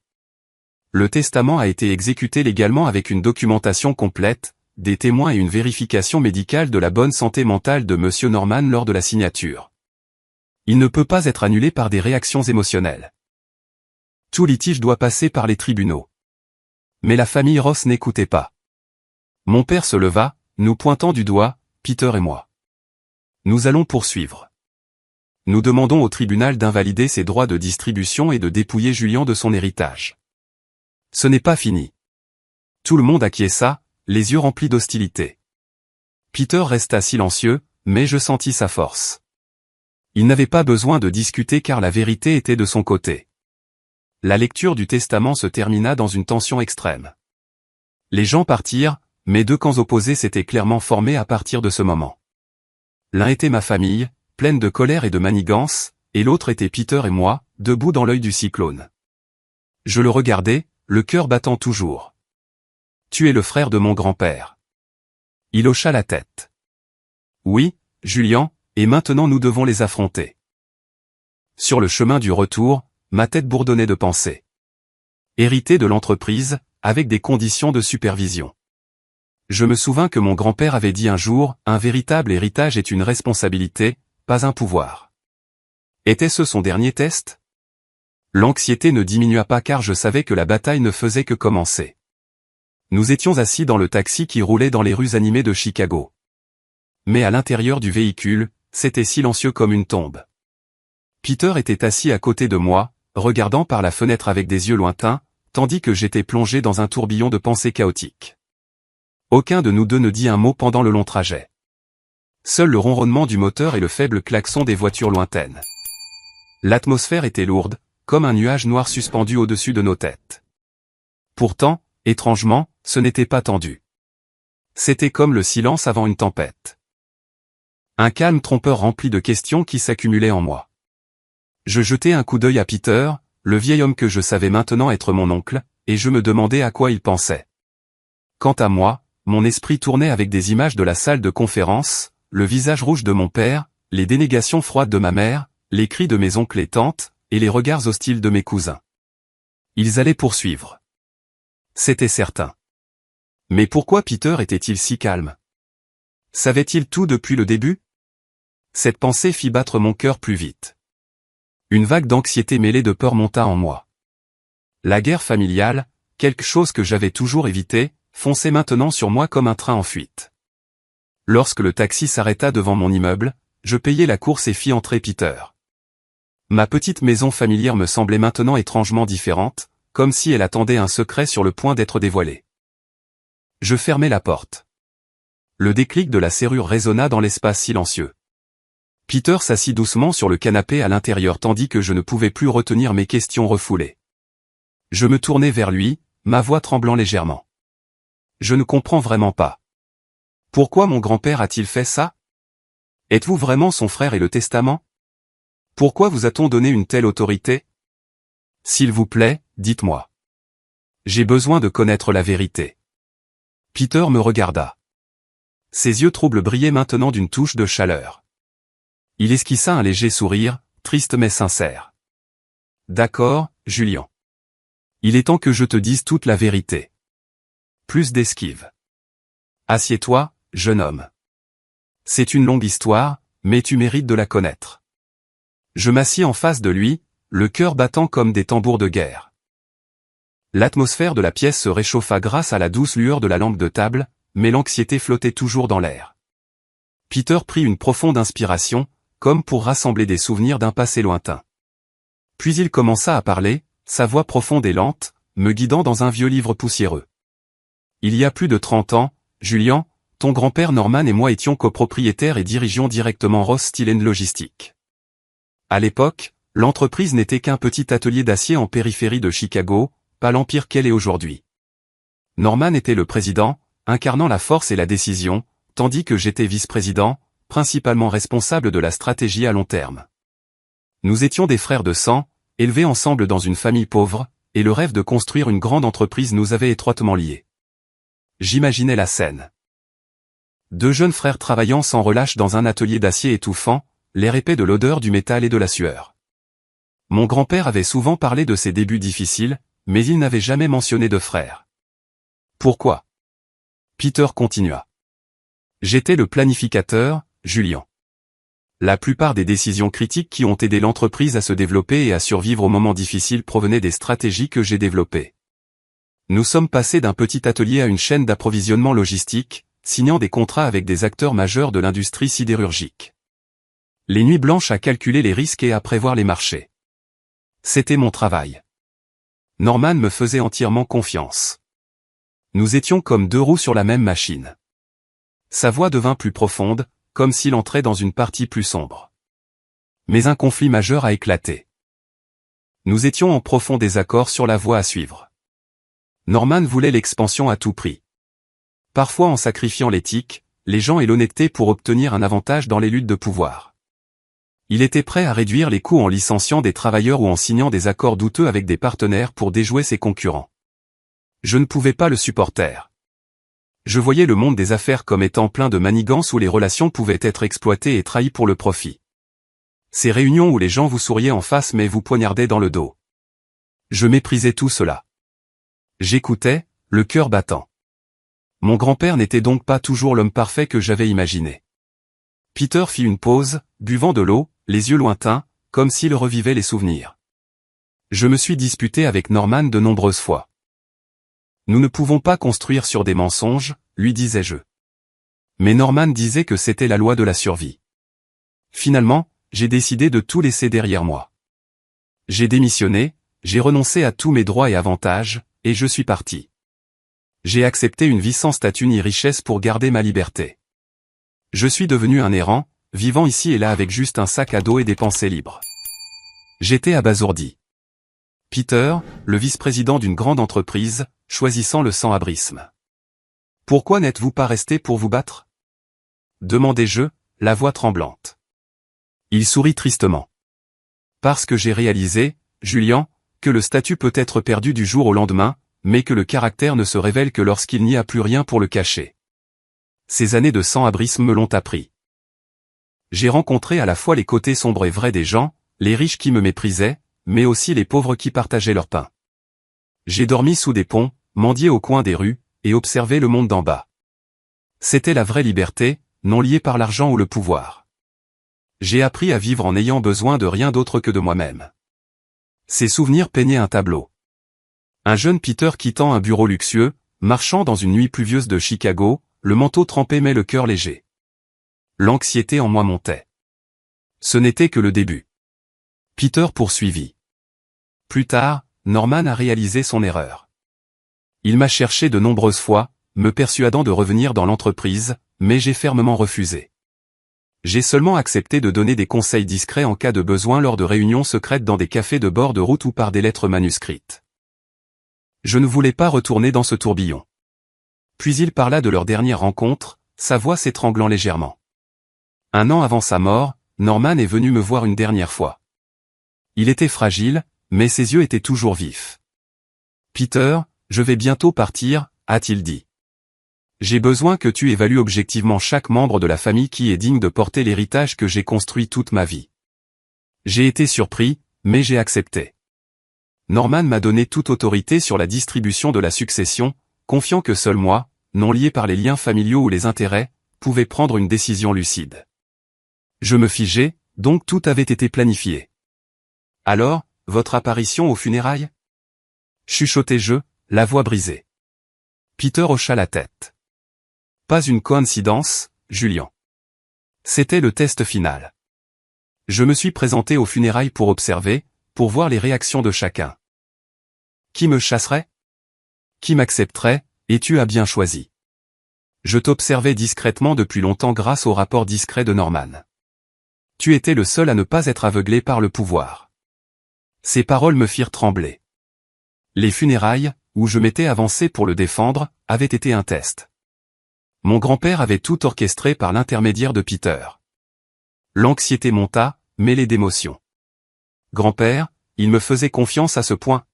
Le testament a été exécuté légalement avec une documentation complète, des témoins et une vérification médicale de la bonne santé mentale de Monsieur Norman lors de la signature. Il ne peut pas être annulé par des réactions émotionnelles. Tout litige doit passer par les tribunaux. Mais la famille Ross n'écoutait pas. Mon père se leva, nous pointant du doigt, Peter et moi. Nous allons poursuivre. Nous demandons au tribunal d'invalider ses droits de distribution et de dépouiller Julian de son héritage. Ce n'est pas fini. Tout le monde acquiesça, les yeux remplis d'hostilité. Peter resta silencieux, mais je sentis sa force. Il n'avait pas besoin de discuter car la vérité était de son côté. La lecture du testament se termina dans une tension extrême. Les gens partirent, mais deux camps opposés s'étaient clairement formés à partir de ce moment. L'un était ma famille, pleine de colère et de manigance, et l'autre était Peter et moi, debout dans l'œil du cyclone. Je le regardais, le cœur battant toujours. Tu es le frère de mon grand-père. Il hocha la tête. Oui, Julian, et maintenant nous devons les affronter. Sur le chemin du retour, ma tête bourdonnait de pensées. Hérité de l'entreprise, avec des conditions de supervision. Je me souvins que mon grand-père avait dit un jour, un véritable héritage est une responsabilité, pas un pouvoir. Était-ce son dernier test? L'anxiété ne diminua pas car je savais que la bataille ne faisait que commencer. Nous étions assis dans le taxi qui roulait dans les rues animées de Chicago. Mais à l'intérieur du véhicule, c'était silencieux comme une tombe. Peter était assis à côté de moi, regardant par la fenêtre avec des yeux lointains, tandis que j'étais plongé dans un tourbillon de pensées chaotiques. Aucun de nous deux ne dit un mot pendant le long trajet. Seul le ronronnement du moteur et le faible klaxon des voitures lointaines. L'atmosphère était lourde, comme un nuage noir suspendu au-dessus de nos têtes. Pourtant, étrangement, ce n'était pas tendu. C'était comme le silence avant une tempête. Un calme trompeur rempli de questions qui s'accumulaient en moi. Je jetai un coup d'œil à Peter, le vieil homme que je savais maintenant être mon oncle, et je me demandais à quoi il pensait. Quant à moi, mon esprit tournait avec des images de la salle de conférence, le visage rouge de mon père, les dénégations froides de ma mère, les cris de mes oncles et tantes, et les regards hostiles de mes cousins. Ils allaient poursuivre. C'était certain. Mais pourquoi Peter était-il si calme? Savait-il tout depuis le début? Cette pensée fit battre mon cœur plus vite. Une vague d'anxiété mêlée de peur monta en moi. La guerre familiale, quelque chose que j'avais toujours évité, fonçait maintenant sur moi comme un train en fuite. Lorsque le taxi s'arrêta devant mon immeuble, je payai la course et fis entrer Peter. Ma petite maison familière me semblait maintenant étrangement différente, comme si elle attendait un secret sur le point d'être dévoilé. Je fermai la porte. Le déclic de la serrure résonna dans l'espace silencieux. Peter s'assit doucement sur le canapé à l'intérieur tandis que je ne pouvais plus retenir mes questions refoulées. Je me tournai vers lui, ma voix tremblant légèrement. Je ne comprends vraiment pas. Pourquoi mon grand-père a-t-il fait ça? Êtes-vous vraiment son frère et le testament? Pourquoi vous a-t-on donné une telle autorité? S'il vous plaît, dites-moi. J'ai besoin de connaître la vérité. Peter me regarda. Ses yeux troubles brillaient maintenant d'une touche de chaleur. Il esquissa un léger sourire, triste mais sincère. D'accord, Julian. Il est temps que je te dise toute la vérité. Plus d'esquive. Assieds-toi, jeune homme. C'est une longue histoire, mais tu mérites de la connaître. Je m'assis en face de lui, le cœur battant comme des tambours de guerre. L'atmosphère de la pièce se réchauffa grâce à la douce lueur de la lampe de table, mais l'anxiété flottait toujours dans l'air. Peter prit une profonde inspiration, comme pour rassembler des souvenirs d'un passé lointain. Puis il commença à parler, sa voix profonde et lente, me guidant dans un vieux livre poussiéreux. Il y a plus de 30 ans, Julian, ton grand-père Norman et moi étions copropriétaires et dirigeons directement Ross Steel & Logistics. À l'époque, l'entreprise n'était qu'un petit atelier d'acier en périphérie de Chicago, pas l'empire qu'elle est aujourd'hui. Norman était le président, incarnant la force et la décision, tandis que j'étais vice-président, principalement responsable de la stratégie à long terme. Nous étions des frères de sang, élevés ensemble dans une famille pauvre, et le rêve de construire une grande entreprise nous avait étroitement liés. J'imaginais la scène. Deux jeunes frères travaillant sans relâche dans un atelier d'acier étouffant, l'air épais de l'odeur du métal et de la sueur. Mon grand-père avait souvent parlé de ses débuts difficiles, mais il n'avait jamais mentionné de frère. Pourquoi? Peter continua. J'étais le planificateur, Julian. La plupart des décisions critiques qui ont aidé l'entreprise à se développer et à survivre aux moments difficiles provenaient des stratégies que j'ai développées. Nous sommes passés d'un petit atelier à une chaîne d'approvisionnement logistique, signant des contrats avec des acteurs majeurs de l'industrie sidérurgique. Les nuits blanches à calculer les risques et à prévoir les marchés. C'était mon travail. Norman me faisait entièrement confiance. Nous étions comme deux roues sur la même machine. Sa voix devint plus profonde, comme s'il entrait dans une partie plus sombre. Mais un conflit majeur a éclaté. Nous étions en profond désaccord sur la voie à suivre. Norman voulait l'expansion à tout prix. Parfois en sacrifiant l'éthique, les gens et l'honnêteté pour obtenir un avantage dans les luttes de pouvoir. Il était prêt à réduire les coûts en licenciant des travailleurs ou en signant des accords douteux avec des partenaires pour déjouer ses concurrents. Je ne pouvais pas le supporter. Je voyais le monde des affaires comme étant plein de manigances où les relations pouvaient être exploitées et trahies pour le profit. Ces réunions où les gens vous souriaient en face mais vous poignardaient dans le dos. Je méprisais tout cela. J'écoutais, le cœur battant. Mon grand-père n'était donc pas toujours l'homme parfait que j'avais imaginé. Peter fit une pause, buvant de l'eau, les yeux lointains, comme s'il revivait les souvenirs. Je me suis disputé avec Norman de nombreuses fois. Nous ne pouvons pas construire sur des mensonges, lui disais-je. Mais Norman disait que c'était la loi de la survie. Finalement, j'ai décidé de tout laisser derrière moi. J'ai démissionné, j'ai renoncé à tous mes droits et avantages, et je suis parti. J'ai accepté une vie sans statut ni richesse pour garder ma liberté. Je suis devenu un errant, vivant ici et là avec juste un sac à dos et des pensées libres. J'étais abasourdi. Peter, le vice-président d'une grande entreprise, choisissant le sans-abrisme. Pourquoi n'êtes-vous pas resté pour vous battre? Demandai-je, la voix tremblante. Il sourit tristement. Parce que j'ai réalisé, Julian, que le statut peut être perdu du jour au lendemain, mais que le caractère ne se révèle que lorsqu'il n'y a plus rien pour le cacher. Ces années de sans-abrisme me l'ont appris. J'ai rencontré à la fois les côtés sombres et vrais des gens, les riches qui me méprisaient, mais aussi les pauvres qui partageaient leur pain. J'ai dormi sous des ponts, mendié au coin des rues, et observé le monde d'en bas. C'était la vraie liberté, non liée par l'argent ou le pouvoir. J'ai appris à vivre en n'ayant besoin de rien d'autre que de moi-même. Ces souvenirs peignaient un tableau. Un jeune Peter quittant un bureau luxueux, marchant dans une nuit pluvieuse de Chicago, le manteau trempé mais le cœur léger. L'anxiété en moi montait. Ce n'était que le début. Peter poursuivit. Plus tard, Norman a réalisé son erreur. Il m'a cherché de nombreuses fois, me persuadant de revenir dans l'entreprise, mais j'ai fermement refusé. J'ai seulement accepté de donner des conseils discrets en cas de besoin lors de réunions secrètes dans des cafés de bord de route ou par des lettres manuscrites. Je ne voulais pas retourner dans ce tourbillon. Puis il parla de leur dernière rencontre, sa voix s'étranglant légèrement. 1 an avant sa mort, Norman est venu me voir une dernière fois. Il était fragile, mais ses yeux étaient toujours vifs. « Peter, je vais bientôt partir », a-t-il dit. J'ai besoin que tu évalues objectivement chaque membre de la famille qui est digne de porter l'héritage que j'ai construit toute ma vie. J'ai été surpris, mais j'ai accepté. Norman m'a donné toute autorité sur la distribution de la succession, confiant que seul moi, non lié par les liens familiaux ou les intérêts, pouvais prendre une décision lucide. Je me figeais, donc tout avait été planifié. Alors, votre apparition aux funérailles? Chuchotai-je, la voix brisée. Peter hocha la tête. Pas une coïncidence, Julian. C'était le test final. Je me suis présenté aux funérailles pour observer, pour voir les réactions de chacun. Qui me chasserait? Qui m'accepterait? Et tu as bien choisi. Je t'observais discrètement depuis longtemps grâce au rapport discret de Norman. Tu étais le seul à ne pas être aveuglé par le pouvoir. Ces paroles me firent trembler. Les funérailles, où je m'étais avancé pour le défendre, avaient été un test. Mon grand-père avait tout orchestré par l'intermédiaire de Peter. L'anxiété monta, mêlée d'émotions. Grand-père, il me faisait confiance à ce point?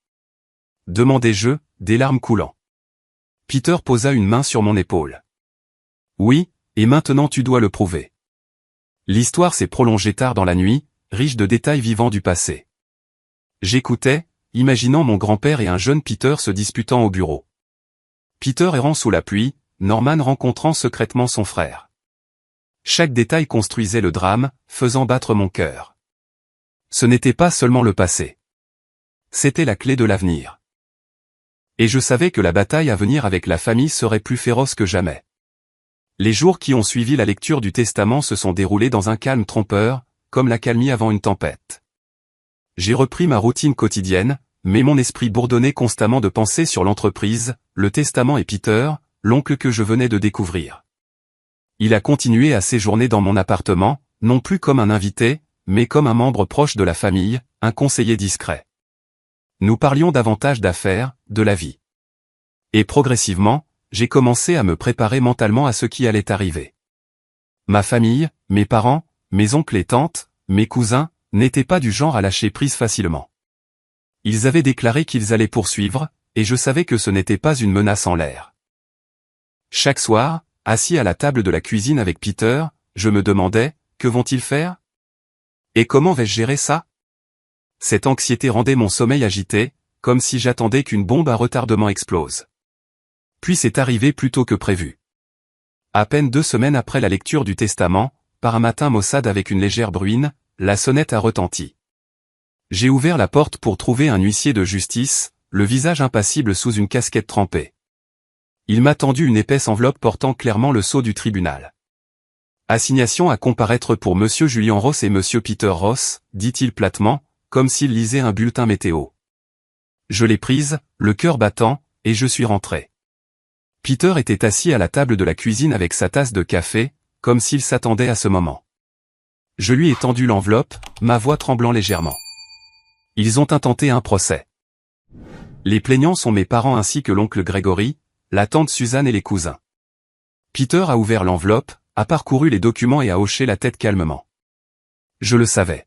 Demandai-je, des larmes coulant. Peter posa une main sur mon épaule. Oui, et maintenant tu dois le prouver. L'histoire s'est prolongée tard dans la nuit, riche de détails vivants du passé. J'écoutais, imaginant mon grand-père et un jeune Peter se disputant au bureau. Peter errant sous la pluie, Norman rencontrant secrètement son frère. Chaque détail construisait le drame, faisant battre mon cœur. Ce n'était pas seulement le passé. C'était la clé de l'avenir. Et je savais que la bataille à venir avec la famille serait plus féroce que jamais. Les jours qui ont suivi la lecture du testament se sont déroulés dans un calme trompeur, comme l'accalmie avant une tempête. J'ai repris ma routine quotidienne, mais mon esprit bourdonnait constamment de pensées sur l'entreprise, le testament et Peter, l'oncle que je venais de découvrir. Il a continué à séjourner dans mon appartement, non plus comme un invité, mais comme un membre proche de la famille, un conseiller discret. Nous parlions davantage d'affaires, de la vie. Et progressivement, j'ai commencé à me préparer mentalement à ce qui allait arriver. Ma famille, mes parents, mes oncles et tantes, mes cousins, n'étaient pas du genre à lâcher prise facilement. Ils avaient déclaré qu'ils allaient poursuivre, et je savais que ce n'était pas une menace en l'air. Chaque soir, assis à la table de la cuisine avec Peter, je me demandais, que vont-ils faire? Et comment vais-je gérer ça? Cette anxiété rendait mon sommeil agité, comme si j'attendais qu'une bombe à retardement explose. Puis c'est arrivé plus tôt que prévu. À peine 2 semaines après la lecture du testament, par un matin maussade avec une légère bruine, la sonnette a retenti. J'ai ouvert la porte pour trouver un huissier de justice, le visage impassible sous une casquette trempée. Il m'a tendu une épaisse enveloppe portant clairement le sceau du tribunal. Assignation à comparaître pour Monsieur Julian Ross et Monsieur Peter Ross, dit-il platement, comme s'il lisait un bulletin météo. Je l'ai prise, le cœur battant, et je suis rentré. Peter était assis à la table de la cuisine avec sa tasse de café, comme s'il s'attendait à ce moment. Je lui ai tendu l'enveloppe, ma voix tremblant légèrement. Ils ont intenté un procès. Les plaignants sont mes parents ainsi que l'oncle Grégory, la tante Suzanne et les cousins. Peter a ouvert l'enveloppe, a parcouru les documents et a hoché la tête calmement. Je le savais.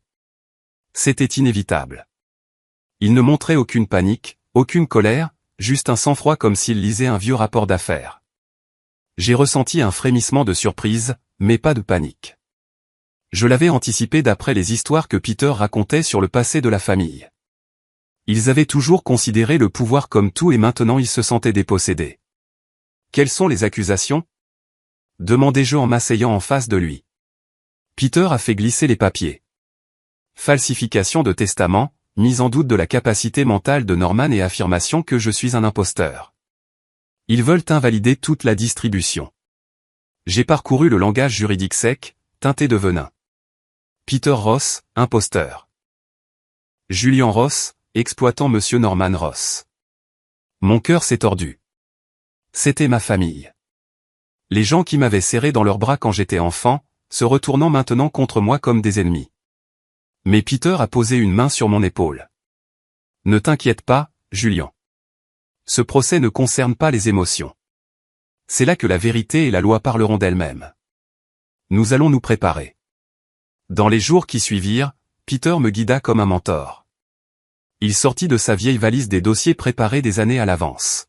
C'était inévitable. Il ne montrait aucune panique, aucune colère, juste un sang-froid comme s'il lisait un vieux rapport d'affaires. J'ai ressenti un frémissement de surprise, mais pas de panique. Je l'avais anticipé d'après les histoires que Peter racontait sur le passé de la famille. Ils avaient toujours considéré le pouvoir comme tout et maintenant ils se sentaient dépossédés. Quelles sont les accusations ? Demandai-je en m'asseyant en face de lui. Peter a fait glisser les papiers. Falsification de testament, mise en doute de la capacité mentale de Norman et affirmation que je suis un imposteur. Ils veulent invalider toute la distribution. J'ai parcouru le langage juridique sec, teinté de venin. Peter Ross, imposteur. Julian Ross, exploitant Monsieur Norman Ross. Mon cœur s'est tordu. C'était ma famille. Les gens qui m'avaient serré dans leurs bras quand j'étais enfant, se retournant maintenant contre moi comme des ennemis. Mais Peter a posé une main sur mon épaule. Ne t'inquiète pas, Julian. Ce procès ne concerne pas les émotions. C'est là que la vérité et la loi parleront d'elles-mêmes. Nous allons nous préparer. Dans les jours qui suivirent, Peter me guida comme un mentor. Il sortit de sa vieille valise des dossiers préparés des années à l'avance.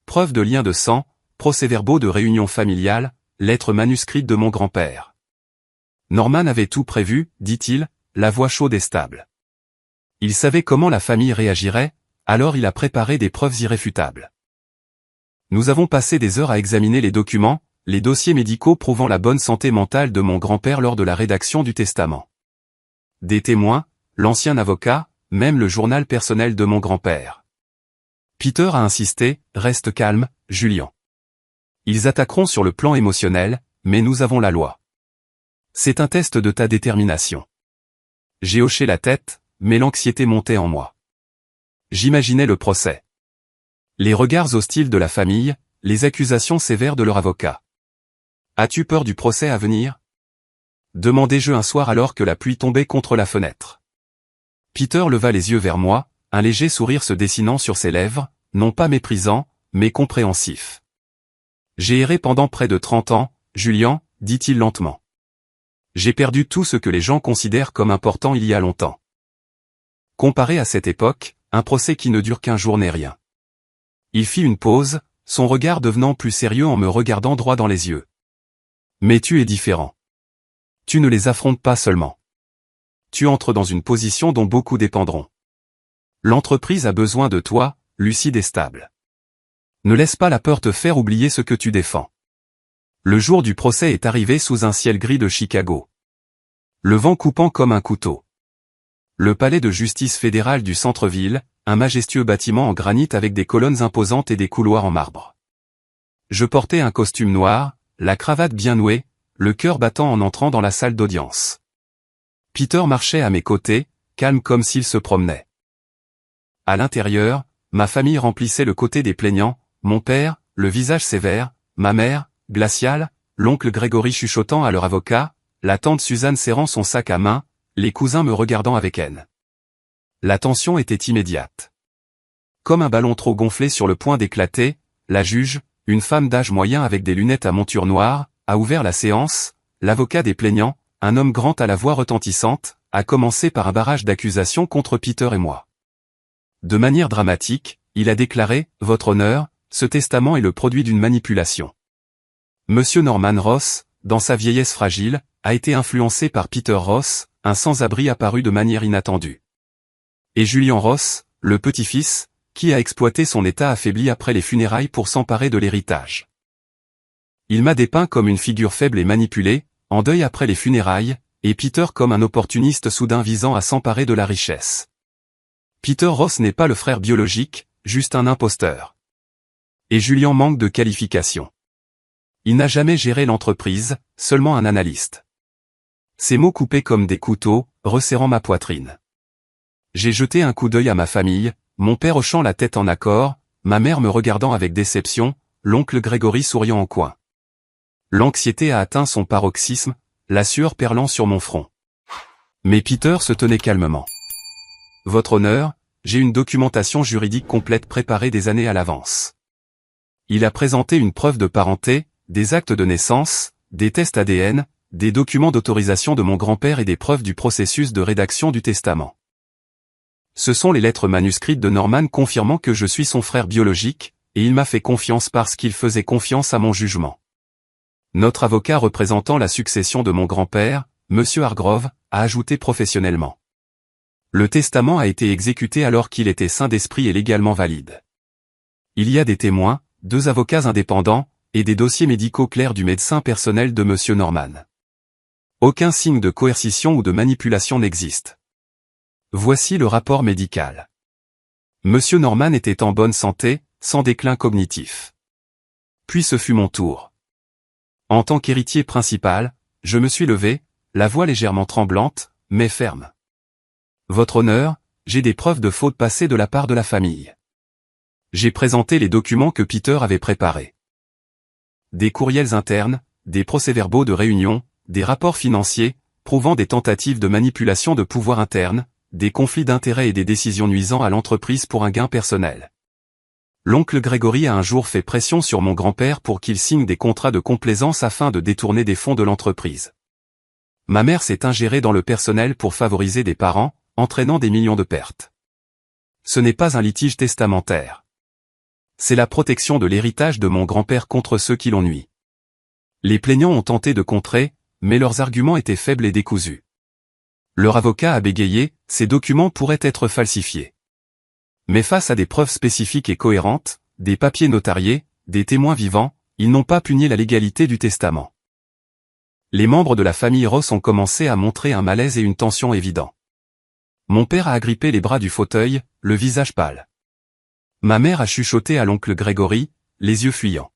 Preuves de lien de sang, procès-verbaux de réunion familiale, lettres manuscrites de mon grand-père. Norman avait tout prévu, dit-il, la voix chaude et stable. Il savait comment la famille réagirait, alors il a préparé des preuves irréfutables. Nous avons passé des heures à examiner les documents, les dossiers médicaux prouvant la bonne santé mentale de mon grand-père lors de la rédaction du testament. Des témoins, l'ancien avocat, même le journal personnel de mon grand-père. Peter a insisté, reste calme, Julian. Ils attaqueront sur le plan émotionnel, mais nous avons la loi. C'est un test de ta détermination. J'ai hoché la tête, mais l'anxiété montait en moi. J'imaginais le procès. Les regards hostiles de la famille, les accusations sévères de leur avocat. As-tu peur du procès à venir ? Demandai-je un soir alors que la pluie tombait contre la fenêtre. Peter leva les yeux vers moi, un léger sourire se dessinant sur ses lèvres, non pas méprisant, mais compréhensif. J'ai erré pendant près de 30 ans, Julian, dit-il lentement. J'ai perdu tout ce que les gens considèrent comme important il y a longtemps. Comparé à cette époque, un procès qui ne dure qu'un jour n'est rien. Il fit une pause, son regard devenant plus sérieux en me regardant droit dans les yeux. Mais tu es différent. Tu ne les affrontes pas seulement. Tu entres dans une position dont beaucoup dépendront. L'entreprise a besoin de toi, lucide et stable. Ne laisse pas la peur te faire oublier ce que tu défends. Le jour du procès est arrivé sous un ciel gris de Chicago. Le vent coupant comme un couteau. Le palais de justice fédérale du centre-ville, un majestueux bâtiment en granit avec des colonnes imposantes et des couloirs en marbre. Je portais un costume noir, la cravate bien nouée, le cœur battant en entrant dans la salle d'audience. Peter marchait à mes côtés, calme comme s'il se promenait. À l'intérieur, ma famille remplissait le côté des plaignants, mon père, le visage sévère, ma mère, glaciale, l'oncle Grégory chuchotant à leur avocat, la tante Suzanne serrant son sac à main, les cousins me regardant avec haine. La tension était immédiate. Comme un ballon trop gonflé sur le point d'éclater, la juge, une femme d'âge moyen avec des lunettes à monture noire, a ouvert la séance, l'avocat des plaignants, un homme grand à la voix retentissante, a commencé par un barrage d'accusations contre Peter et moi. De manière dramatique, il a déclaré, « Votre honneur, ce testament est le produit d'une manipulation. Monsieur Norman Ross, dans sa vieillesse fragile, a été influencé par Peter Ross, un sans-abri apparu de manière inattendue. Et Julian Ross, le petit-fils, qui a exploité son état affaibli après les funérailles pour s'emparer de l'héritage. Il m'a dépeint comme une figure faible et manipulée, en deuil après les funérailles, et Peter comme un opportuniste soudain visant à s'emparer de la richesse. Peter Ross n'est pas le frère biologique, juste un imposteur. Et Julian manque de qualification. Il n'a jamais géré l'entreprise, seulement un analyste. Ces mots coupaient comme des couteaux, resserrant ma poitrine. J'ai jeté un coup d'œil à ma famille, mon père hochant la tête en accord, ma mère me regardant avec déception, l'oncle Grégory souriant en coin. L'anxiété a atteint son paroxysme, la sueur perlant sur mon front. Mais Peter se tenait calmement. Votre honneur, j'ai une documentation juridique complète préparée des années à l'avance. Il a présenté une preuve de parenté, des actes de naissance, des tests ADN, des documents d'autorisation de mon grand-père et des preuves du processus de rédaction du testament. Ce sont les lettres manuscrites de Norman confirmant que je suis son frère biologique, et il m'a fait confiance parce qu'il faisait confiance à mon jugement. Notre avocat représentant la succession de mon grand-père, Monsieur Hargrove, a ajouté professionnellement. Le testament a été exécuté alors qu'il était sain d'esprit et légalement valide. Il y a des témoins, 2 avocats indépendants, et des dossiers médicaux clairs du médecin personnel de Monsieur Norman. Aucun signe de coercition ou de manipulation n'existe. Voici le rapport médical. Monsieur Norman était en bonne santé, sans déclin cognitif. Puis ce fut mon tour. En tant qu'héritier principal, je me suis levé, la voix légèrement tremblante, mais ferme. Votre honneur, j'ai des preuves de faute passée de la part de la famille. J'ai présenté les documents que Peter avait préparés. Des courriels internes, des procès-verbaux de réunion, des rapports financiers, prouvant des tentatives de manipulation de pouvoir interne, des conflits d'intérêts et des décisions nuisant à l'entreprise pour un gain personnel. L'oncle Grégory a un jour fait pression sur mon grand-père pour qu'il signe des contrats de complaisance afin de détourner des fonds de l'entreprise. Ma mère s'est ingérée dans le personnel pour favoriser des parents, entraînant des millions de pertes. Ce n'est pas un litige testamentaire. C'est la protection de l'héritage de mon grand-père contre ceux qui l'ont nui. Les plaignants ont tenté de contrer, mais leurs arguments étaient faibles et décousus. Leur avocat a bégayé, ces documents pourraient être falsifiés. Mais face à des preuves spécifiques et cohérentes, des papiers notariés, des témoins vivants, ils n'ont pas pu nier la légalité du testament. Les membres de la famille Ross ont commencé à montrer un malaise et une tension évidents. Mon père a agrippé les bras du fauteuil, le visage pâle. Ma mère a chuchoté à l'oncle Grégory, les yeux fuyants.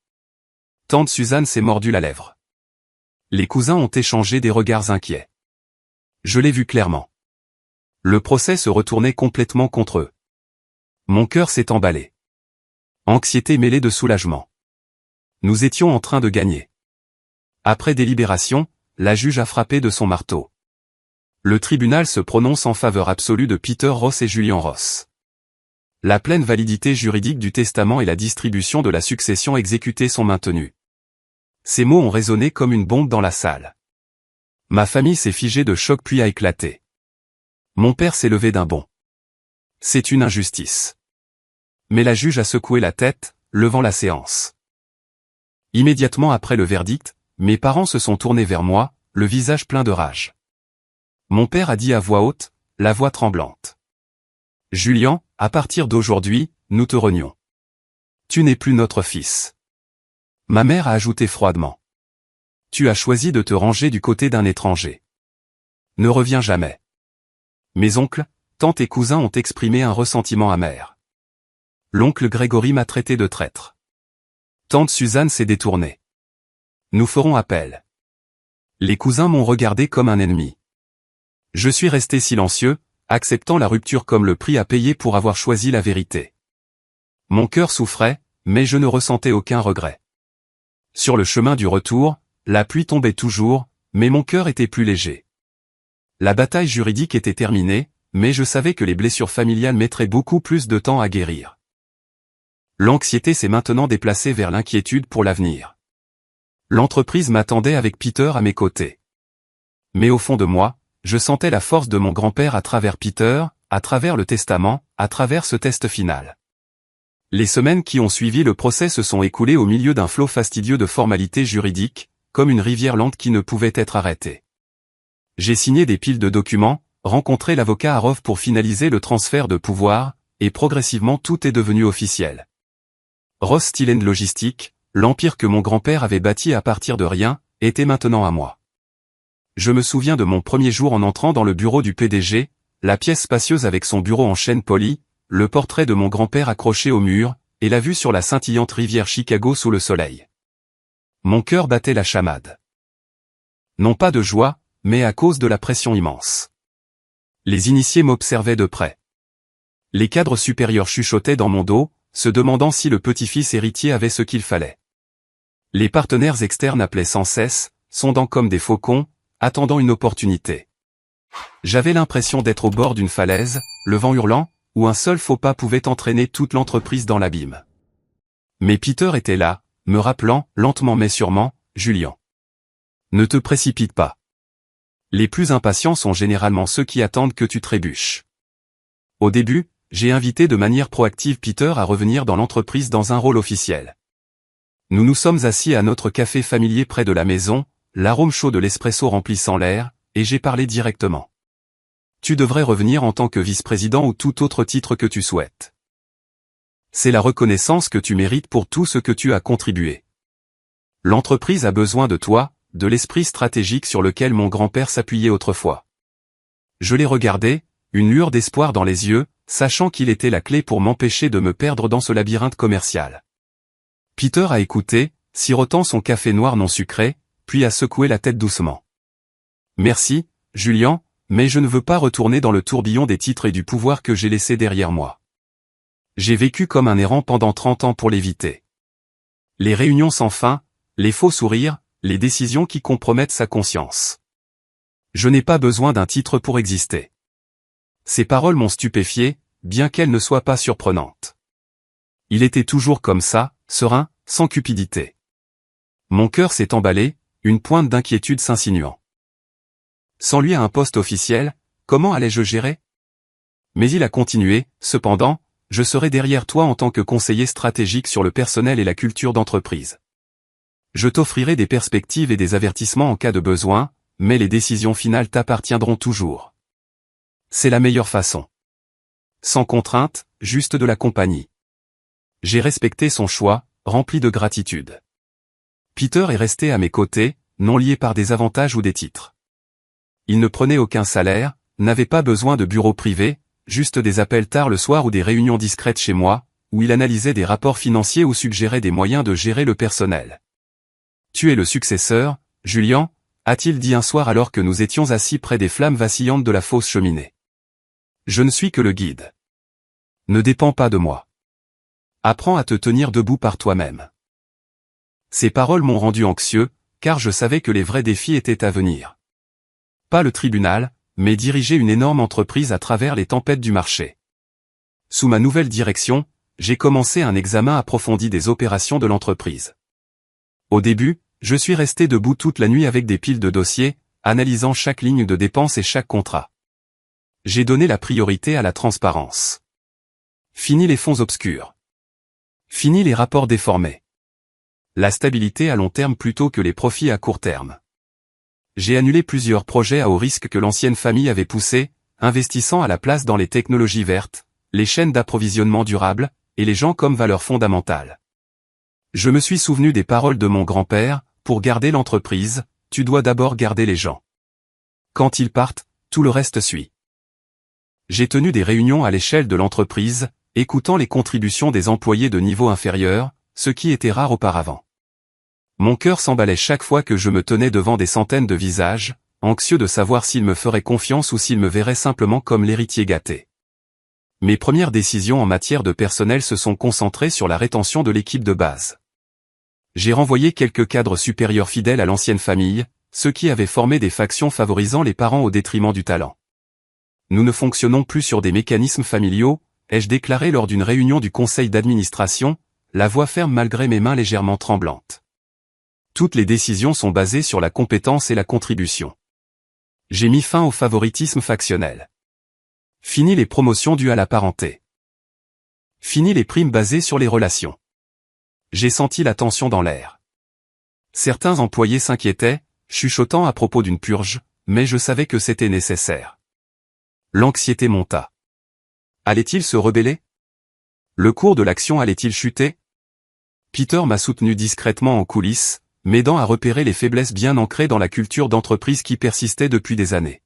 Tante Suzanne s'est mordu la lèvre. Les cousins ont échangé des regards inquiets. Je l'ai vu clairement. Le procès se retournait complètement contre eux. Mon cœur s'est emballé. Anxiété mêlée de soulagement. Nous étions en train de gagner. Après délibération, la juge a frappé de son marteau. Le tribunal se prononce en faveur absolue de Peter Ross et Julian Ross. La pleine validité juridique du testament et la distribution de la succession exécutée sont maintenues. Ces mots ont résonné comme une bombe dans la salle. Ma famille s'est figée de choc puis a éclaté. Mon père s'est levé d'un bond. C'est une injustice. Mais la juge a secoué la tête, levant la séance. Immédiatement après le verdict, mes parents se sont tournés vers moi, le visage plein de rage. Mon père a dit à voix haute, la voix tremblante. « Julian, à partir d'aujourd'hui, nous te renions. Tu n'es plus notre fils. » Ma mère a ajouté froidement. « Tu as choisi de te ranger du côté d'un étranger. Ne reviens jamais. » Mes oncles, tantes et cousins ont exprimé un ressentiment amer. L'oncle Grégory m'a traité de traître. Tante Suzanne s'est détournée. Nous ferons appel. Les cousins m'ont regardé comme un ennemi. Je suis resté silencieux, acceptant la rupture comme le prix à payer pour avoir choisi la vérité. Mon cœur souffrait, mais je ne ressentais aucun regret. Sur le chemin du retour, la pluie tombait toujours, mais mon cœur était plus léger. La bataille juridique était terminée, mais je savais que les blessures familiales mettraient beaucoup plus de temps à guérir. L'anxiété s'est maintenant déplacée vers l'inquiétude pour l'avenir. L'entreprise m'attendait avec Peter à mes côtés. Mais au fond de moi, je sentais la force de mon grand-père à travers Peter, à travers le testament, à travers ce test final. Les semaines qui ont suivi le procès se sont écoulées au milieu d'un flot fastidieux de formalités juridiques, comme une rivière lente qui ne pouvait être arrêtée. J'ai signé des piles de documents, rencontré l'avocat Hargrove pour finaliser le transfert de pouvoir, et progressivement tout est devenu officiel. Ross Steel & Logistique, l'empire que mon grand-père avait bâti à partir de rien, était maintenant à moi. Je me souviens de mon premier jour en entrant dans le bureau du PDG, la pièce spacieuse avec son bureau en chêne poli, le portrait de mon grand-père accroché au mur, et la vue sur la scintillante rivière Chicago sous le soleil. Mon cœur battait la chamade. Non pas de joie, mais à cause de la pression immense. Les initiés m'observaient de près. Les cadres supérieurs chuchotaient dans mon dos, se demandant si le petit-fils héritier avait ce qu'il fallait. Les partenaires externes appelaient sans cesse, sondant comme des faucons, attendant une opportunité. J'avais l'impression d'être au bord d'une falaise, le vent hurlant, où un seul faux pas pouvait entraîner toute l'entreprise dans l'abîme. Mais Peter était là, me rappelant, lentement mais sûrement, Julian. Ne te précipite pas. Les plus impatients sont généralement ceux qui attendent que tu trébuches. Au début, j'ai invité de manière proactive Peter à revenir dans l'entreprise dans un rôle officiel. Nous nous sommes assis à notre café familier près de la maison, l'arôme chaud de l'espresso remplissant l'air, et j'ai parlé directement. Tu devrais revenir en tant que vice-président ou tout autre titre que tu souhaites. C'est la reconnaissance que tu mérites pour tout ce que tu as contribué. L'entreprise a besoin de toi, de l'esprit stratégique sur lequel mon grand-père s'appuyait autrefois. Je l'ai regardé, une lueur d'espoir dans les yeux, sachant qu'il était la clé pour m'empêcher de me perdre dans ce labyrinthe commercial. Peter a écouté, sirotant son café noir non sucré, puis a secoué la tête doucement. Merci, Julian, mais je ne veux pas retourner dans le tourbillon des titres et du pouvoir que j'ai laissé derrière moi. J'ai vécu comme un errant pendant 30 ans pour l'éviter. Les réunions sans fin, les faux sourires, les décisions qui compromettent sa conscience. Je n'ai pas besoin d'un titre pour exister. Ces paroles m'ont stupéfié, bien qu'elles ne soient pas surprenantes. Il était toujours comme ça, serein, sans cupidité. Mon cœur s'est emballé, une pointe d'inquiétude s'insinuant. Sans lui à un poste officiel, comment allais-je gérer? Mais il a continué, cependant, je serai derrière toi en tant que conseiller stratégique sur le personnel et la culture d'entreprise. Je t'offrirai des perspectives et des avertissements en cas de besoin, mais les décisions finales t'appartiendront toujours. C'est la meilleure façon. Sans contrainte, juste de la compagnie. J'ai respecté son choix, rempli de gratitude. Peter est resté à mes côtés, non lié par des avantages ou des titres. Il ne prenait aucun salaire, n'avait pas besoin de bureau privé, juste des appels tard le soir ou des réunions discrètes chez moi, où il analysait des rapports financiers ou suggérait des moyens de gérer le personnel. Tu es le successeur, Julian, a-t-il dit un soir alors que nous étions assis près des flammes vacillantes de la fausse cheminée. Je ne suis que le guide. Ne dépends pas de moi. Apprends à te tenir debout par toi-même. Ces paroles m'ont rendu anxieux, car je savais que les vrais défis étaient à venir. Pas le tribunal, mais diriger une énorme entreprise à travers les tempêtes du marché. Sous ma nouvelle direction, j'ai commencé un examen approfondi des opérations de l'entreprise. Au début, je suis resté debout toute la nuit avec des piles de dossiers, analysant chaque ligne de dépenses et chaque contrat. J'ai donné la priorité à la transparence. Fini les fonds obscurs. Fini les rapports déformés. La stabilité à long terme plutôt que les profits à court terme. J'ai annulé plusieurs projets à haut risque que l'ancienne famille avait poussés, investissant à la place dans les technologies vertes, les chaînes d'approvisionnement durables, et les gens comme valeur fondamentale. Je me suis souvenu des paroles de mon grand-père, pour garder l'entreprise, tu dois d'abord garder les gens. Quand ils partent, tout le reste suit. J'ai tenu des réunions à l'échelle de l'entreprise, écoutant les contributions des employés de niveau inférieur, ce qui était rare auparavant. Mon cœur s'emballait chaque fois que je me tenais devant des centaines de visages, anxieux de savoir s'ils me feraient confiance ou s'ils me verraient simplement comme l'héritier gâté. Mes premières décisions en matière de personnel se sont concentrées sur la rétention de l'équipe de base. J'ai renvoyé quelques cadres supérieurs fidèles à l'ancienne famille, ceux qui avaient formé des factions favorisant les parents au détriment du talent. Nous ne fonctionnons plus sur des mécanismes familiaux, ai-je déclaré lors d'une réunion du conseil d'administration, la voix ferme malgré mes mains légèrement tremblantes. Toutes les décisions sont basées sur la compétence et la contribution. J'ai mis fin au favoritisme factionnel. Fini les promotions dues à la parenté. Fini les primes basées sur les relations. J'ai senti la tension dans l'air. Certains employés s'inquiétaient, chuchotant à propos d'une purge, mais je savais que c'était nécessaire. L'anxiété monta. Allait-il se rebeller? Le cours de l'action allait-il chuter? Peter m'a soutenu discrètement en coulisses, m'aidant à repérer les faiblesses bien ancrées dans la culture d'entreprise qui persistait depuis des années.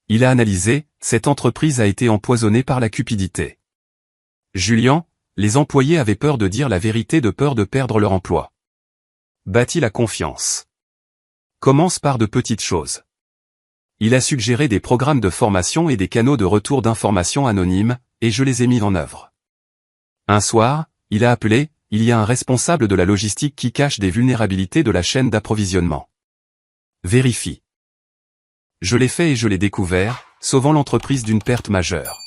Il a analysé, cette entreprise a été empoisonnée par la cupidité. Julian, les employés avaient peur de dire la vérité de peur de perdre leur emploi. Bâtis la confiance. Commence par de petites choses. Il a suggéré des programmes de formation et des canaux de retour d'informations anonymes, et je les ai mis en œuvre. Un soir, il a appelé, il y a un responsable de la logistique qui cache des vulnérabilités de la chaîne d'approvisionnement. Vérifie. Je l'ai fait et je l'ai découvert, sauvant l'entreprise d'une perte majeure.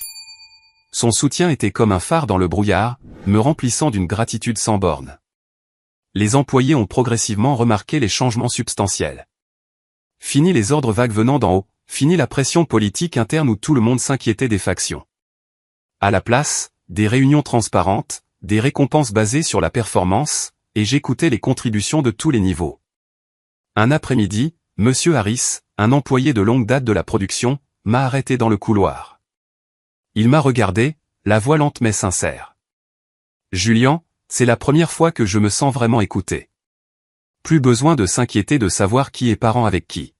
Son soutien était comme un phare dans le brouillard, me remplissant d'une gratitude sans borne. Les employés ont progressivement remarqué les changements substantiels. Fini les ordres vagues venant d'en haut, fini la pression politique interne où tout le monde s'inquiétait des factions. À la place, des réunions transparentes, des récompenses basées sur la performance, et j'écoutais les contributions de tous les niveaux. Un après-midi, Monsieur Harris, un employé de longue date de la production, m'a arrêté dans le couloir. Il m'a regardé, la voix lente mais sincère. Julian, c'est la première fois que je me sens vraiment écouté. Plus besoin de s'inquiéter de savoir qui est parent avec qui.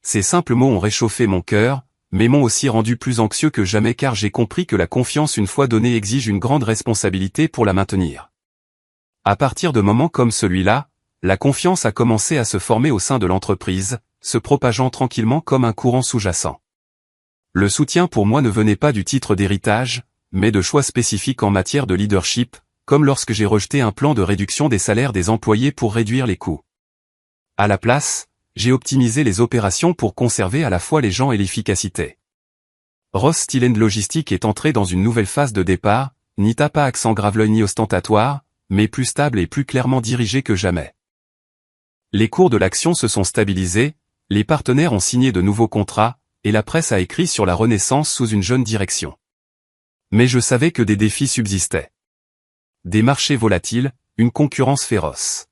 Ces simples mots ont réchauffé mon cœur, mais m'ont aussi rendu plus anxieux que jamais car j'ai compris que la confiance une fois donnée exige une grande responsabilité pour la maintenir. À partir de moments comme celui-là, la confiance a commencé à se former au sein de l'entreprise, se propageant tranquillement comme un courant sous-jacent. Le soutien pour moi ne venait pas du titre d'héritage, mais de choix spécifiques en matière de leadership, comme lorsque j'ai rejeté un plan de réduction des salaires des employés pour réduire les coûts. À la place, j'ai optimisé les opérations pour conserver à la fois les gens et l'efficacité. Ross Steel & Logistics est entré dans une nouvelle phase de départ, ni pas accent grave ni ostentatoire, mais plus stable et plus clairement dirigé que jamais. Les cours de l'action se sont stabilisés, les partenaires ont signé de nouveaux contrats, et la presse a écrit sur la renaissance sous une jeune direction. Mais je savais que des défis subsistaient. Des marchés volatiles, une concurrence féroce.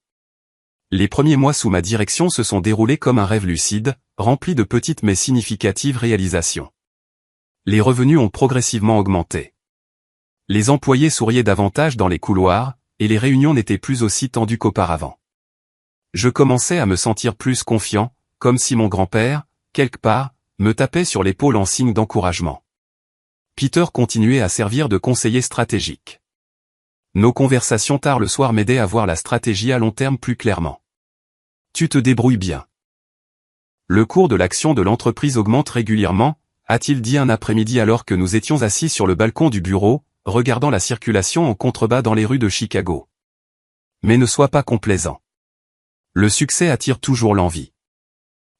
Les premiers mois sous ma direction se sont déroulés comme un rêve lucide, rempli de petites mais significatives réalisations. Les revenus ont progressivement augmenté. Les employés souriaient davantage dans les couloirs, et les réunions n'étaient plus aussi tendues qu'auparavant. Je commençais à me sentir plus confiant, comme si mon grand-père, quelque part, me tapait sur l'épaule en signe d'encouragement. Peter continuait à servir de conseiller stratégique. Nos conversations tard le soir m'aidaient à voir la stratégie à long terme plus clairement. Tu te débrouilles bien. Le cours de l'action de l'entreprise augmente régulièrement, a-t-il dit un après-midi alors que nous étions assis sur le balcon du bureau, regardant la circulation en contrebas dans les rues de Chicago. Mais ne sois pas complaisant. Le succès attire toujours l'envie.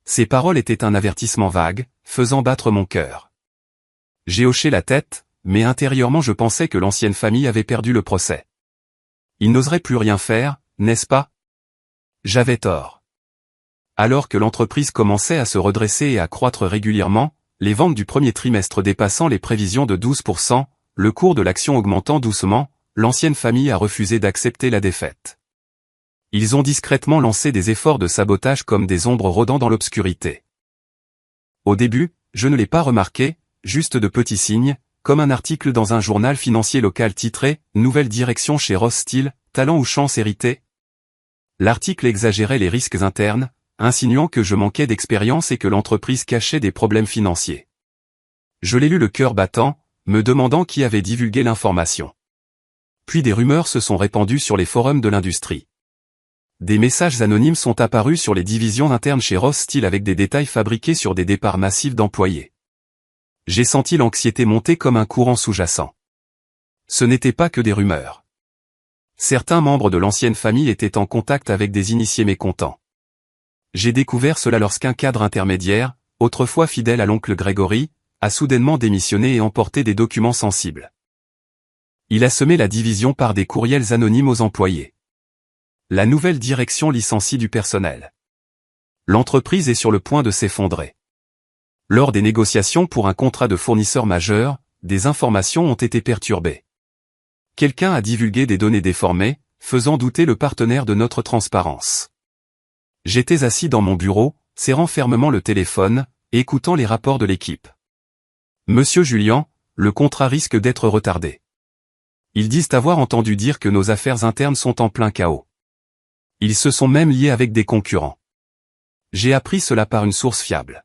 Ces paroles étaient un avertissement vague, faisant battre mon cœur. J'ai hoché la tête, mais intérieurement je pensais que l'ancienne famille avait perdu le procès. Ils n'oseraient plus rien faire, n'est-ce pas? J'avais tort. Alors que l'entreprise commençait à se redresser et à croître régulièrement, les ventes du premier trimestre dépassant les prévisions de 12%, le cours de l'action augmentant doucement, l'ancienne famille a refusé d'accepter la défaite. Ils ont discrètement lancé des efforts de sabotage comme des ombres rôdant dans l'obscurité. Au début, je ne l'ai pas remarqué, juste de petits signes, comme un article dans un journal financier local titré « Nouvelle direction chez Ross Steel, talent ou chance héritée ». L'article exagérait les risques internes, insinuant que je manquais d'expérience et que l'entreprise cachait des problèmes financiers. Je l'ai lu le cœur battant, me demandant qui avait divulgué l'information. Puis des rumeurs se sont répandues sur les forums de l'industrie. Des messages anonymes sont apparus sur les divisions internes chez Ross Steel avec des détails fabriqués sur des départs massifs d'employés. J'ai senti l'anxiété monter comme un courant sous-jacent. Ce n'était pas que des rumeurs. Certains membres de l'ancienne famille étaient en contact avec des initiés mécontents. J'ai découvert cela lorsqu'un cadre intermédiaire, autrefois fidèle à l'oncle Gregory, a soudainement démissionné et emporté des documents sensibles. Il a semé la division par des courriels anonymes aux employés. La nouvelle direction licencie du personnel. L'entreprise est sur le point de s'effondrer. Lors des négociations pour un contrat de fournisseur majeur, des informations ont été perturbées. Quelqu'un a divulgué des données déformées, faisant douter le partenaire de notre transparence. J'étais assis dans mon bureau, serrant fermement le téléphone, et écoutant les rapports de l'équipe. Monsieur Julian, le contrat risque d'être retardé. Ils disent avoir entendu dire que nos affaires internes sont en plein chaos. Ils se sont même liés avec des concurrents. J'ai appris cela par une source fiable.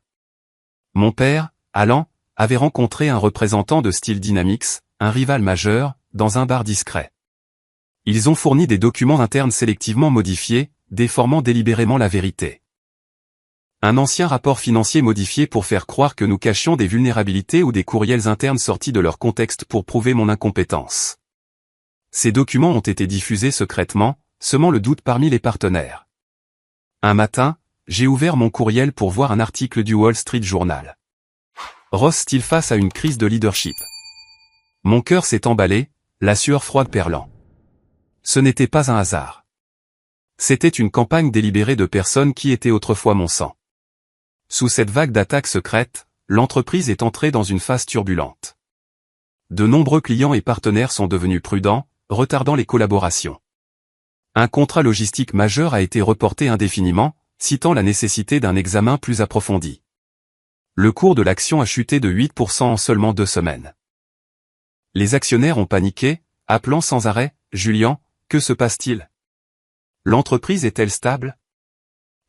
Mon père, Alan, avait rencontré un représentant de Steel Dynamics, un rival majeur, dans un bar discret. Ils ont fourni des documents internes sélectivement modifiés, déformant délibérément la vérité. Un ancien rapport financier modifié pour faire croire que nous cachions des vulnérabilités ou des courriels internes sortis de leur contexte pour prouver mon incompétence. Ces documents ont été diffusés secrètement, semant le doute parmi les partenaires. Un matin, j'ai ouvert mon courriel pour voir un article du Wall Street Journal. Ross Steele face à une crise de leadership. Mon cœur s'est emballé, la sueur froide perlant. Ce n'était pas un hasard. C'était une campagne délibérée de personnes qui étaient autrefois mon sang. Sous cette vague d'attaques secrètes, l'entreprise est entrée dans une phase turbulente. De nombreux clients et partenaires sont devenus prudents, retardant les collaborations. Un contrat logistique majeur a été reporté indéfiniment, citant la nécessité d'un examen plus approfondi. Le cours de l'action a chuté de 8% en seulement 2 semaines. Les actionnaires ont paniqué, appelant sans arrêt « Julian, que se passe-t-il ? L'entreprise est-elle stable ?»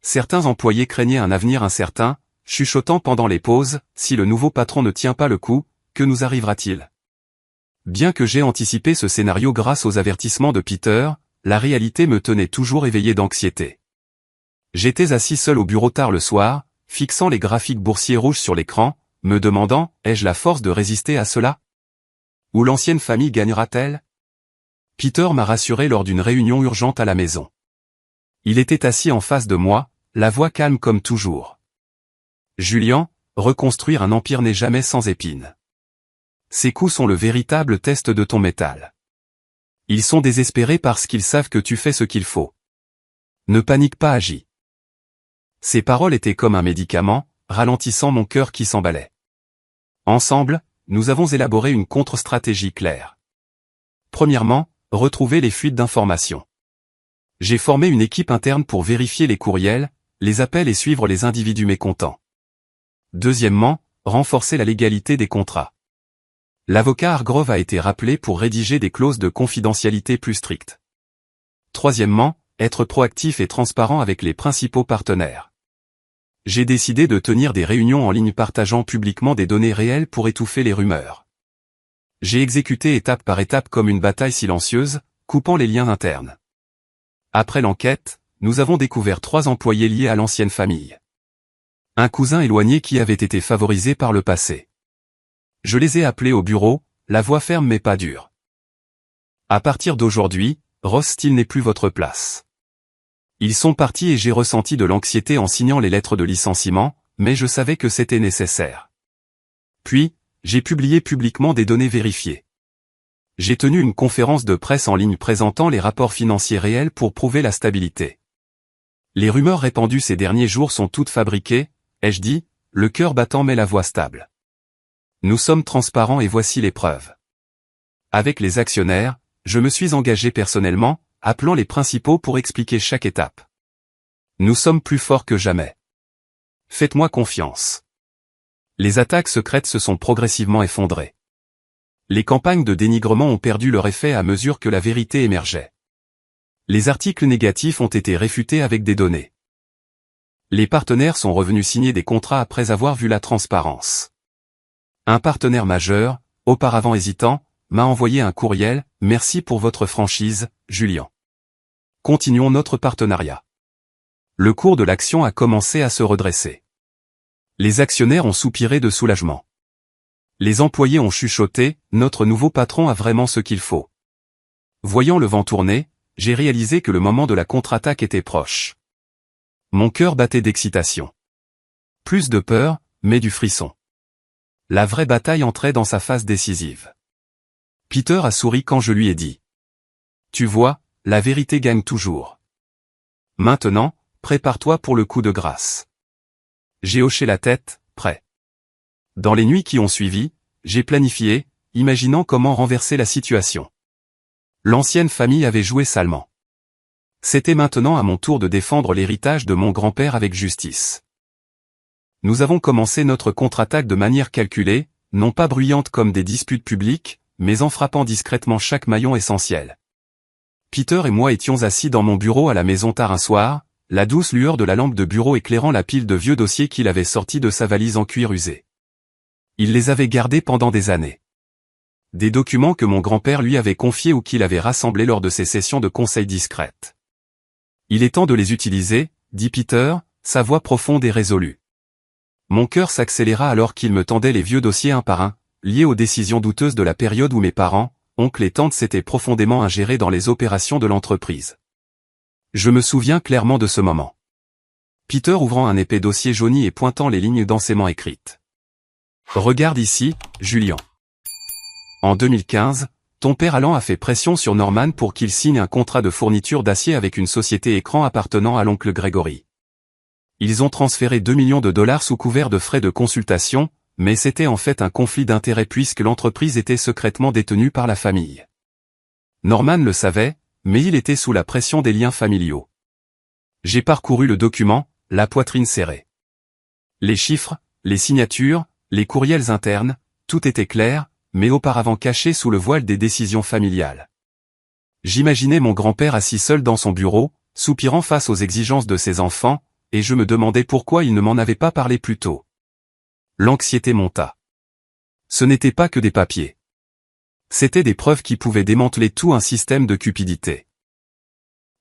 Certains employés craignaient un avenir incertain, chuchotant pendant les pauses « Si le nouveau patron ne tient pas le coup, que nous arrivera-t-il ?» Bien que j'ai anticipé ce scénario grâce aux avertissements de Peter, la réalité me tenait toujours éveillé d'anxiété. J'étais assis seul au bureau tard le soir, fixant les graphiques boursiers rouges sur l'écran, me demandant « Ai-je la force de résister à cela ? Où l'ancienne famille gagnera-t-elle ?» Peter m'a rassuré lors d'une réunion urgente à la maison. Il était assis en face de moi, la voix calme comme toujours. « Julian, reconstruire un empire n'est jamais sans épines. Ces coups sont le véritable test de ton métal. Ils sont désespérés parce qu'ils savent que tu fais ce qu'il faut. Ne panique pas, agis. » Ces paroles étaient comme un médicament, ralentissant mon cœur qui s'emballait. Ensemble, nous avons élaboré une contre-stratégie claire. Premièrement, retrouver les fuites d'informations. J'ai formé une équipe interne pour vérifier les courriels, les appels et suivre les individus mécontents. Deuxièmement, renforcer la légalité des contrats. L'avocat Hargrove a été rappelé pour rédiger des clauses de confidentialité plus strictes. Troisièmement, être proactif et transparent avec les principaux partenaires. J'ai décidé de tenir des réunions en ligne partageant publiquement des données réelles pour étouffer les rumeurs. J'ai exécuté étape par étape comme une bataille silencieuse, coupant les liens internes. Après l'enquête, nous avons découvert 3 employés liés à l'ancienne famille. Un cousin éloigné qui avait été favorisé par le passé. Je les ai appelés au bureau, la voix ferme mais pas dure. À partir d'aujourd'hui, Ross Steele n'est plus votre place. Ils sont partis et j'ai ressenti de l'anxiété en signant les lettres de licenciement, mais je savais que c'était nécessaire. Puis, j'ai publié publiquement des données vérifiées. J'ai tenu une conférence de presse en ligne présentant les rapports financiers réels pour prouver la stabilité. Les rumeurs répandues ces derniers jours sont toutes fabriquées, ai-je dit, le cœur battant mais la voix stable. Nous sommes transparents et voici les preuves. Avec les actionnaires, je me suis engagé personnellement, appelant les principaux pour expliquer chaque étape. Nous sommes plus forts que jamais. Faites-moi confiance. Les attaques secrètes se sont progressivement effondrées. Les campagnes de dénigrement ont perdu leur effet à mesure que la vérité émergeait. Les articles négatifs ont été réfutés avec des données. Les partenaires sont revenus signer des contrats après avoir vu la transparence. Un partenaire majeur, auparavant hésitant, m'a envoyé un courriel, « Merci pour votre franchise, Julian. Continuons notre partenariat. » Le cours de l'action a commencé à se redresser. Les actionnaires ont soupiré de soulagement. Les employés ont chuchoté, « Notre nouveau patron a vraiment ce qu'il faut. » Voyant le vent tourner, j'ai réalisé que le moment de la contre-attaque était proche. Mon cœur battait d'excitation. Plus de peur, mais du frisson. La vraie bataille entrait dans sa phase décisive. Peter a souri quand je lui ai dit. « Tu vois, la vérité gagne toujours. Maintenant, prépare-toi pour le coup de grâce. » J'ai hoché la tête, prêt. Dans les nuits qui ont suivi, j'ai planifié, imaginant comment renverser la situation. L'ancienne famille avait joué salement. C'était maintenant à mon tour de défendre l'héritage de mon grand-père avec justice. Nous avons commencé notre contre-attaque de manière calculée, non pas bruyante comme des disputes publiques, mais en frappant discrètement chaque maillon essentiel. Peter et moi étions assis dans mon bureau à la maison tard un soir, la douce lueur de la lampe de bureau éclairant la pile de vieux dossiers qu'il avait sortis de sa valise en cuir usé. Il les avait gardés pendant des années. Des documents que mon grand-père lui avait confiés ou qu'il avait rassemblés lors de ses sessions de conseil discrètes. Il est temps de les utiliser, dit Peter, sa voix profonde et résolue. Mon cœur s'accéléra alors qu'il me tendait les vieux dossiers un par un, liés aux décisions douteuses de la période où mes parents, oncle et tante s'étaient profondément ingérés dans les opérations de l'entreprise. Je me souviens clairement de ce moment. Peter ouvrant un épais dossier jauni et pointant les lignes densément écrites. Regarde ici, Julian. En 2015, ton père Alan a fait pression sur Norman pour qu'il signe un contrat de fourniture d'acier avec une société écran appartenant à l'oncle Gregory. Ils ont transféré 2 millions de dollars sous couvert de frais de consultation, mais c'était en fait un conflit d'intérêts puisque l'entreprise était secrètement détenue par la famille. Norman le savait, mais il était sous la pression des liens familiaux. J'ai parcouru le document, la poitrine serrée. Les chiffres, les signatures, les courriels internes, tout était clair, mais auparavant caché sous le voile des décisions familiales. J'imaginais mon grand-père assis seul dans son bureau, soupirant face aux exigences de ses enfants, et je me demandais pourquoi il ne m'en avait pas parlé plus tôt. L'anxiété monta. Ce n'était pas que des papiers. C'étaient des preuves qui pouvaient démanteler tout un système de cupidité.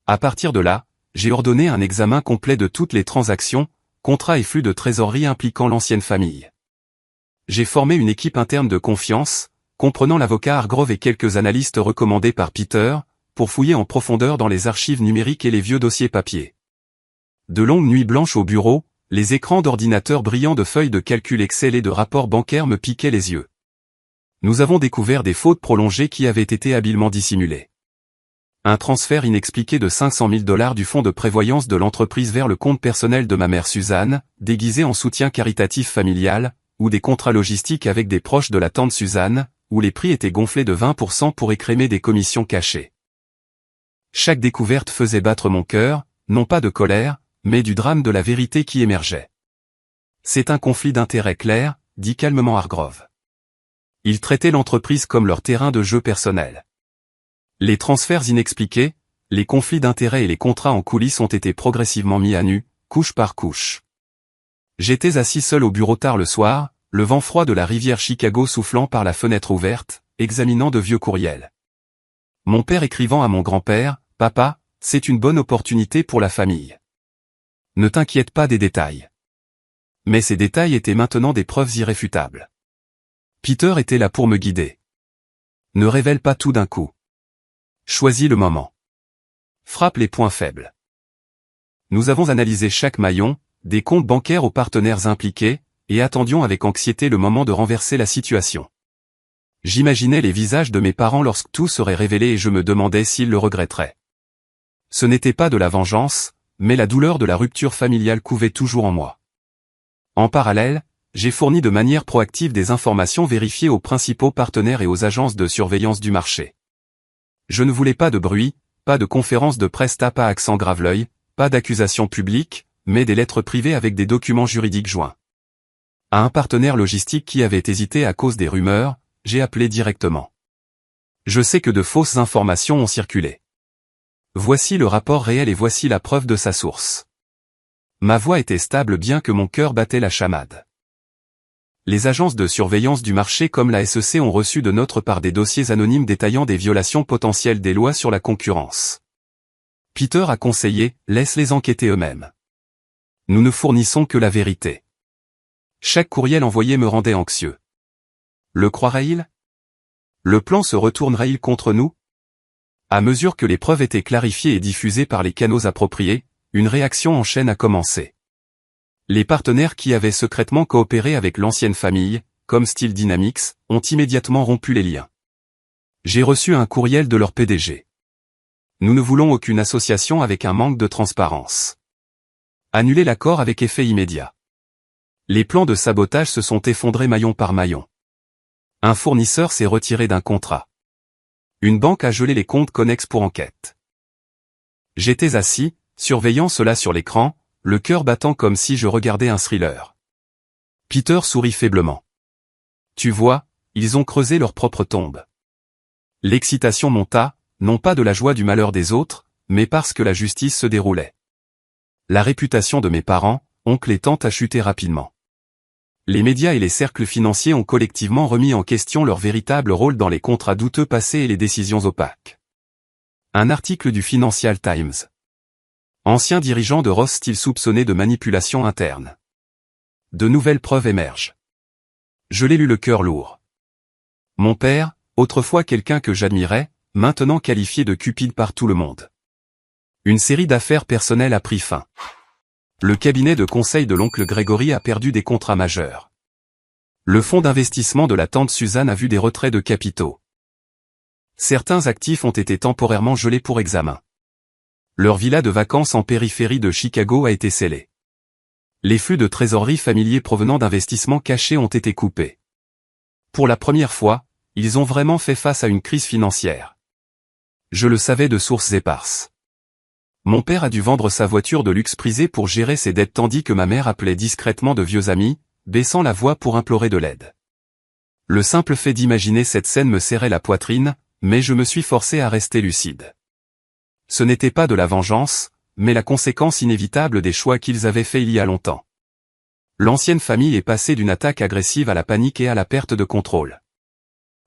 À partir de là, j'ai ordonné un examen complet de toutes les transactions, contrats et flux de trésorerie impliquant l'ancienne famille. J'ai formé une équipe interne de confiance, comprenant l'avocat Hargrove et quelques analystes recommandés par Peter, pour fouiller en profondeur dans les archives numériques et les vieux dossiers papier. De longues nuits blanches au bureau, les écrans d'ordinateur brillants de feuilles de calcul Excel et de rapports bancaires me piquaient les yeux. Nous avons découvert des fautes prolongées qui avaient été habilement dissimulées. Un transfert inexpliqué de 500 000 $ du fonds de prévoyance de l'entreprise vers le compte personnel de ma mère Suzanne, déguisé en soutien caritatif familial, ou des contrats logistiques avec des proches de la tante Suzanne, où les prix étaient gonflés de 20% pour écrémer des commissions cachées. Chaque découverte faisait battre mon cœur, non pas de colère, mais du drame de la vérité qui émergeait. C'est un conflit d'intérêts clair, dit calmement Hargrove. Ils traitaient l'entreprise comme leur terrain de jeu personnel. Les transferts inexpliqués, les conflits d'intérêts et les contrats en coulisses ont été progressivement mis à nu, couche par couche. J'étais assis seul au bureau tard le soir, le vent froid de la rivière Chicago soufflant par la fenêtre ouverte, examinant de vieux courriels. Mon père écrivant à mon grand-père, « Papa, c'est une bonne opportunité pour la famille. Ne t'inquiète pas des détails. » Mais ces détails étaient maintenant des preuves irréfutables. Peter était là pour me guider. Ne révèle pas tout d'un coup. Choisis le moment. Frappe les points faibles. Nous avons analysé chaque maillon, des comptes bancaires aux partenaires impliqués, et attendions avec anxiété le moment de renverser la situation. J'imaginais les visages de mes parents lorsque tout serait révélé et je me demandais s'ils le regretteraient. Ce n'était pas de la vengeance, mais la douleur de la rupture familiale couvait toujours en moi. En parallèle, j'ai fourni de manière proactive des informations vérifiées aux principaux partenaires et aux agences de surveillance du marché. Je ne voulais pas de bruit, pas de conférence de presse tape à accent grave-l'œil, pas d'accusations publiques, mais des lettres privées avec des documents juridiques joints. À un partenaire logistique qui avait hésité à cause des rumeurs, j'ai appelé directement. Je sais que de fausses informations ont circulé. Voici le rapport réel et voici la preuve de sa source. Ma voix était stable bien que mon cœur battait la chamade. Les agences de surveillance du marché comme la SEC ont reçu de notre part des dossiers anonymes détaillant des violations potentielles des lois sur la concurrence. Peter a conseillé, laisse-les enquêter eux-mêmes. Nous ne fournissons que la vérité. Chaque courriel envoyé me rendait anxieux. Le croirait-il? Le plan se retournerait-il contre nous? À mesure que les preuves étaient clarifiées et diffusées par les canaux appropriés, une réaction en chaîne a commencé. Les partenaires qui avaient secrètement coopéré avec l'ancienne famille, comme Steel Dynamics, ont immédiatement rompu les liens. J'ai reçu un courriel de leur PDG. Nous ne voulons aucune association avec un manque de transparence. Annuler l'accord avec effet immédiat. Les plans de sabotage se sont effondrés maillon par maillon. Un fournisseur s'est retiré d'un contrat. Une banque a gelé les comptes connexes pour enquête. J'étais assis, surveillant cela sur l'écran, le cœur battant comme si je regardais un thriller. Peter sourit faiblement. Tu vois, ils ont creusé leur propre tombe. L'excitation monta, non pas de la joie du malheur des autres, mais parce que la justice se déroulait. La réputation de mes parents, oncles et tantes a chuté rapidement. Les médias et les cercles financiers ont collectivement remis en question leur véritable rôle dans les contrats douteux passés et les décisions opaques. Un article du Financial Times. Ancien dirigeant de Ross Steel soupçonné de manipulation interne. De nouvelles preuves émergent. Je l'ai lu le cœur lourd. Mon père, autrefois quelqu'un que j'admirais, maintenant qualifié de cupide par tout le monde. Une série d'affaires personnelles a pris fin. Le cabinet de conseil de l'oncle Grégory a perdu des contrats majeurs. Le fonds d'investissement de la tante Suzanne a vu des retraits de capitaux. Certains actifs ont été temporairement gelés pour examen. Leur villa de vacances en périphérie de Chicago a été scellée. Les flux de trésorerie familiers provenant d'investissements cachés ont été coupés. Pour la première fois, ils ont vraiment fait face à une crise financière. Je le savais de sources éparses. Mon père a dû vendre sa voiture de luxe prisée pour gérer ses dettes tandis que ma mère appelait discrètement de vieux amis, baissant la voix pour implorer de l'aide. Le simple fait d'imaginer cette scène me serrait la poitrine, mais je me suis forcé à rester lucide. Ce n'était pas de la vengeance, mais la conséquence inévitable des choix qu'ils avaient faits il y a longtemps. L'ancienne famille est passée d'une attaque agressive à la panique et à la perte de contrôle.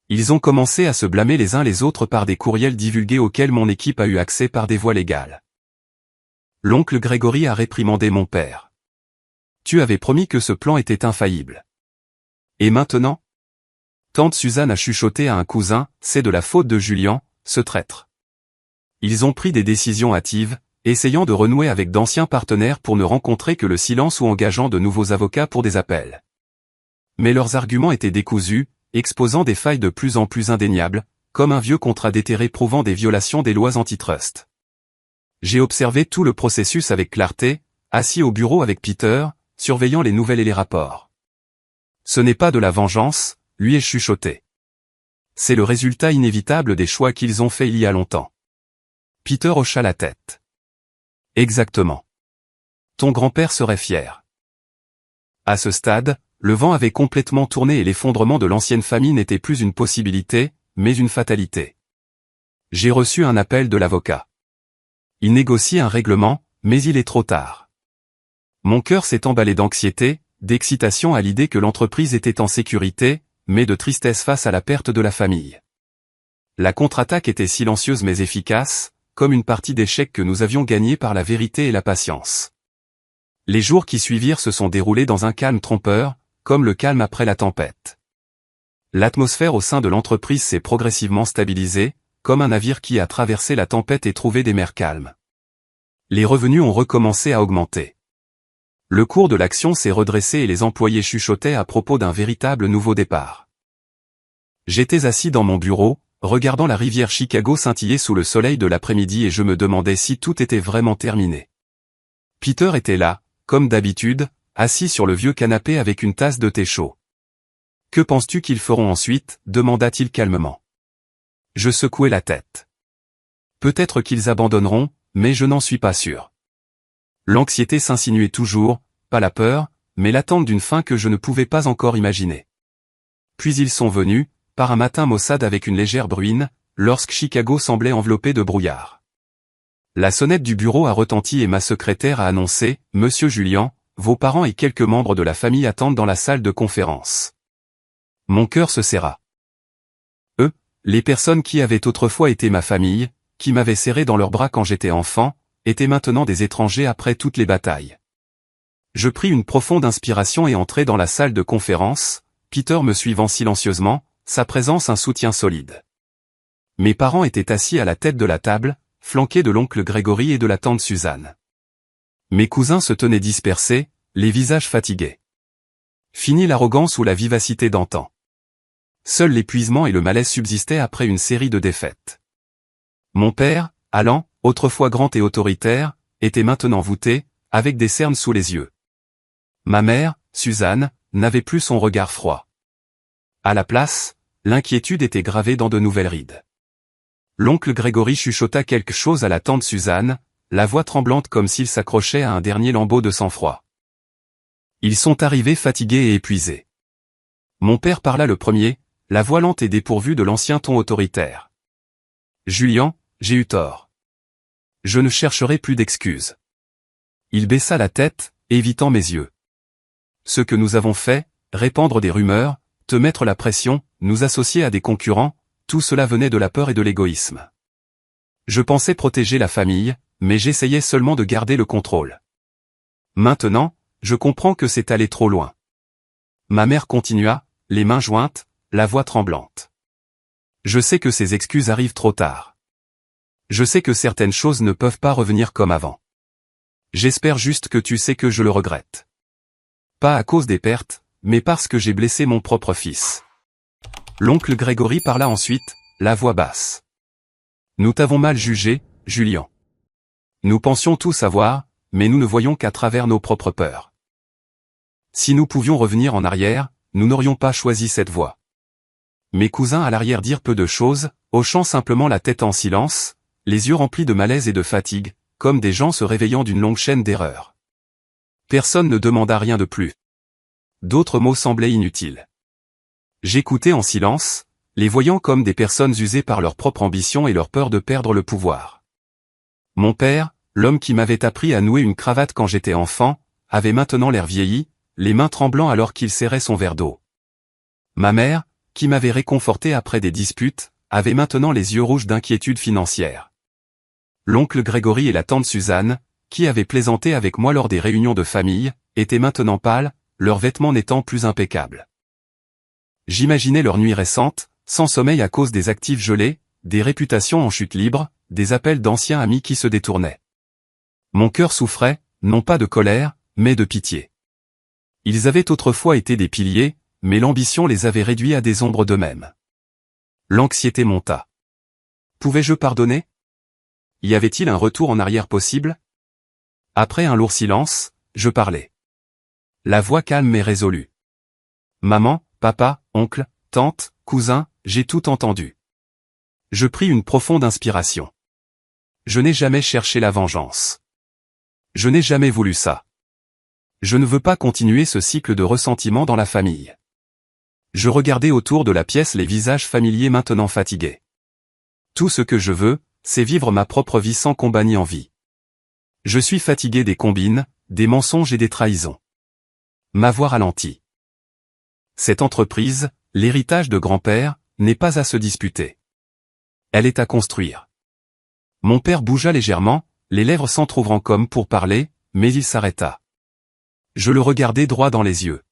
Ils ont commencé à se blâmer les uns les autres par des courriels divulgués auxquels mon équipe a eu accès par des voies légales. L'oncle Grégory a réprimandé mon père. Tu avais promis que ce plan était infaillible. Et maintenant? Tante Suzanne a chuchoté à un cousin, c'est de la faute de Julian, ce traître. Ils ont pris des décisions hâtives, essayant de renouer avec d'anciens partenaires pour ne rencontrer que le silence ou engageant de nouveaux avocats pour des appels. Mais leurs arguments étaient décousus, exposant des failles de plus en plus indéniables, comme un vieux contrat déterré prouvant des violations des lois antitrust. J'ai observé tout le processus avec clarté, assis au bureau avec Peter, surveillant les nouvelles et les rapports. Ce n'est pas de la vengeance, lui ai chuchoté. C'est le résultat inévitable des choix qu'ils ont faits il y a longtemps. Peter hocha la tête. Exactement. Ton grand-père serait fier. À ce stade, le vent avait complètement tourné et l'effondrement de l'ancienne famille n'était plus une possibilité, mais une fatalité. J'ai reçu un appel de l'avocat. Il négocie un règlement, mais il est trop tard. Mon cœur s'est emballé d'anxiété, d'excitation à l'idée que l'entreprise était en sécurité, mais de tristesse face à la perte de la famille. La contre-attaque était silencieuse mais efficace, comme une partie d'échecs que nous avions gagnée par la vérité et la patience. Les jours qui suivirent se sont déroulés dans un calme trompeur, comme le calme après la tempête. L'atmosphère au sein de l'entreprise s'est progressivement stabilisée, comme un navire qui a traversé la tempête et trouvé des mers calmes. Les revenus ont recommencé à augmenter. Le cours de l'action s'est redressé et les employés chuchotaient à propos d'un véritable nouveau départ. J'étais assis dans mon bureau, regardant la rivière Chicago scintiller sous le soleil de l'après-midi et je me demandais si tout était vraiment terminé. Peter était là, comme d'habitude, assis sur le vieux canapé avec une tasse de thé chaud. « Que penses-tu qu'ils feront ensuite » demanda-t-il calmement. Je secouai la tête. Peut-être qu'ils abandonneront, mais je n'en suis pas sûr. L'anxiété s'insinuait toujours, pas la peur, mais l'attente d'une fin que je ne pouvais pas encore imaginer. Puis ils sont venus, par un matin maussade avec une légère bruine, lorsque Chicago semblait enveloppé de brouillard. La sonnette du bureau a retenti et ma secrétaire a annoncé « Monsieur Julian, vos parents et quelques membres de la famille attendent dans la salle de conférence. » Mon cœur se serra. Eux, les personnes qui avaient autrefois été ma famille, qui m'avaient serré dans leurs bras quand j'étais enfant, étaient maintenant des étrangers après toutes les batailles. Je pris une profonde inspiration et entrai dans la salle de conférence, Peter me suivant silencieusement, sa présence un soutien solide. Mes parents étaient assis à la tête de la table, flanqués de l'oncle Grégory et de la tante Suzanne. Mes cousins se tenaient dispersés, les visages fatigués. Fini l'arrogance ou la vivacité d'antan. Seul l'épuisement et le malaise subsistaient après une série de défaites. Mon père, Alan, autrefois grand et autoritaire, était maintenant voûté, avec des cernes sous les yeux. Ma mère, Suzanne, n'avait plus son regard froid. À la place, l'inquiétude était gravée dans de nouvelles rides. L'oncle Grégory chuchota quelque chose à la tante Suzanne, la voix tremblante comme s'il s'accrochait à un dernier lambeau de sang-froid. Ils sont arrivés fatigués et épuisés. Mon père parla le premier, la voix lente et dépourvue de l'ancien ton autoritaire. Julian, j'ai eu tort. Je ne chercherai plus d'excuses. Il baissa la tête, évitant mes yeux. Ce que nous avons fait, répandre des rumeurs, te mettre la pression, nous associer à des concurrents, tout cela venait de la peur et de l'égoïsme. Je pensais protéger la famille, mais j'essayais seulement de garder le contrôle. Maintenant, je comprends que c'est allé trop loin. Ma mère continua, les mains jointes, la voix tremblante. Je sais que ces excuses arrivent trop tard. Je sais que certaines choses ne peuvent pas revenir comme avant. J'espère juste que tu sais que je le regrette. Pas à cause des pertes, mais parce que j'ai blessé mon propre fils. L'oncle Grégory parla ensuite, la voix basse. Nous t'avons mal jugé, Julian. Nous pensions tout savoir, mais nous ne voyons qu'à travers nos propres peurs. Si nous pouvions revenir en arrière, nous n'aurions pas choisi cette voie. Mes cousins à l'arrière dirent peu de choses, hochant simplement la tête en silence, les yeux remplis de malaise et de fatigue, comme des gens se réveillant d'une longue chaîne d'erreurs. Personne ne demanda rien de plus. D'autres mots semblaient inutiles. J'écoutais en silence, les voyant comme des personnes usées par leur propre ambition et leur peur de perdre le pouvoir. Mon père, l'homme qui m'avait appris à nouer une cravate quand j'étais enfant, avait maintenant l'air vieilli, les mains tremblant alors qu'il serrait son verre d'eau. Ma mère, qui m'avait réconforté après des disputes, avait maintenant les yeux rouges d'inquiétude financière. L'oncle Grégory et la tante Suzanne, qui avaient plaisanté avec moi lors des réunions de famille, étaient maintenant pâles, leurs vêtements n'étant plus impeccables. J'imaginais leur nuit récente, sans sommeil à cause des actifs gelés, des réputations en chute libre, des appels d'anciens amis qui se détournaient. Mon cœur souffrait, non pas de colère, mais de pitié. Ils avaient autrefois été des piliers, mais l'ambition les avait réduits à des ombres d'eux-mêmes. L'anxiété monta. Pouvais-je pardonner? Y avait-il un retour en arrière possible? Après un lourd silence, je parlais. La voix calme mais résolue. Maman, papa, oncle, tante, cousin, j'ai tout entendu. Je pris une profonde inspiration. Je n'ai jamais cherché la vengeance. Je n'ai jamais voulu ça. Je ne veux pas continuer ce cycle de ressentiment dans la famille. Je regardais autour de la pièce les visages familiers maintenant fatigués. Tout ce que je veux, c'est vivre ma propre vie sans combat ni envie. Je suis fatigué des combines, des mensonges et des trahisons. Ma voix ralentit. Cette entreprise, l'héritage de grand-père, n'est pas à se disputer. Elle est à construire. Mon père bougea légèrement, les lèvres s'entr'ouvrant comme pour parler, mais il s'arrêta. Je le regardai droit dans les yeux.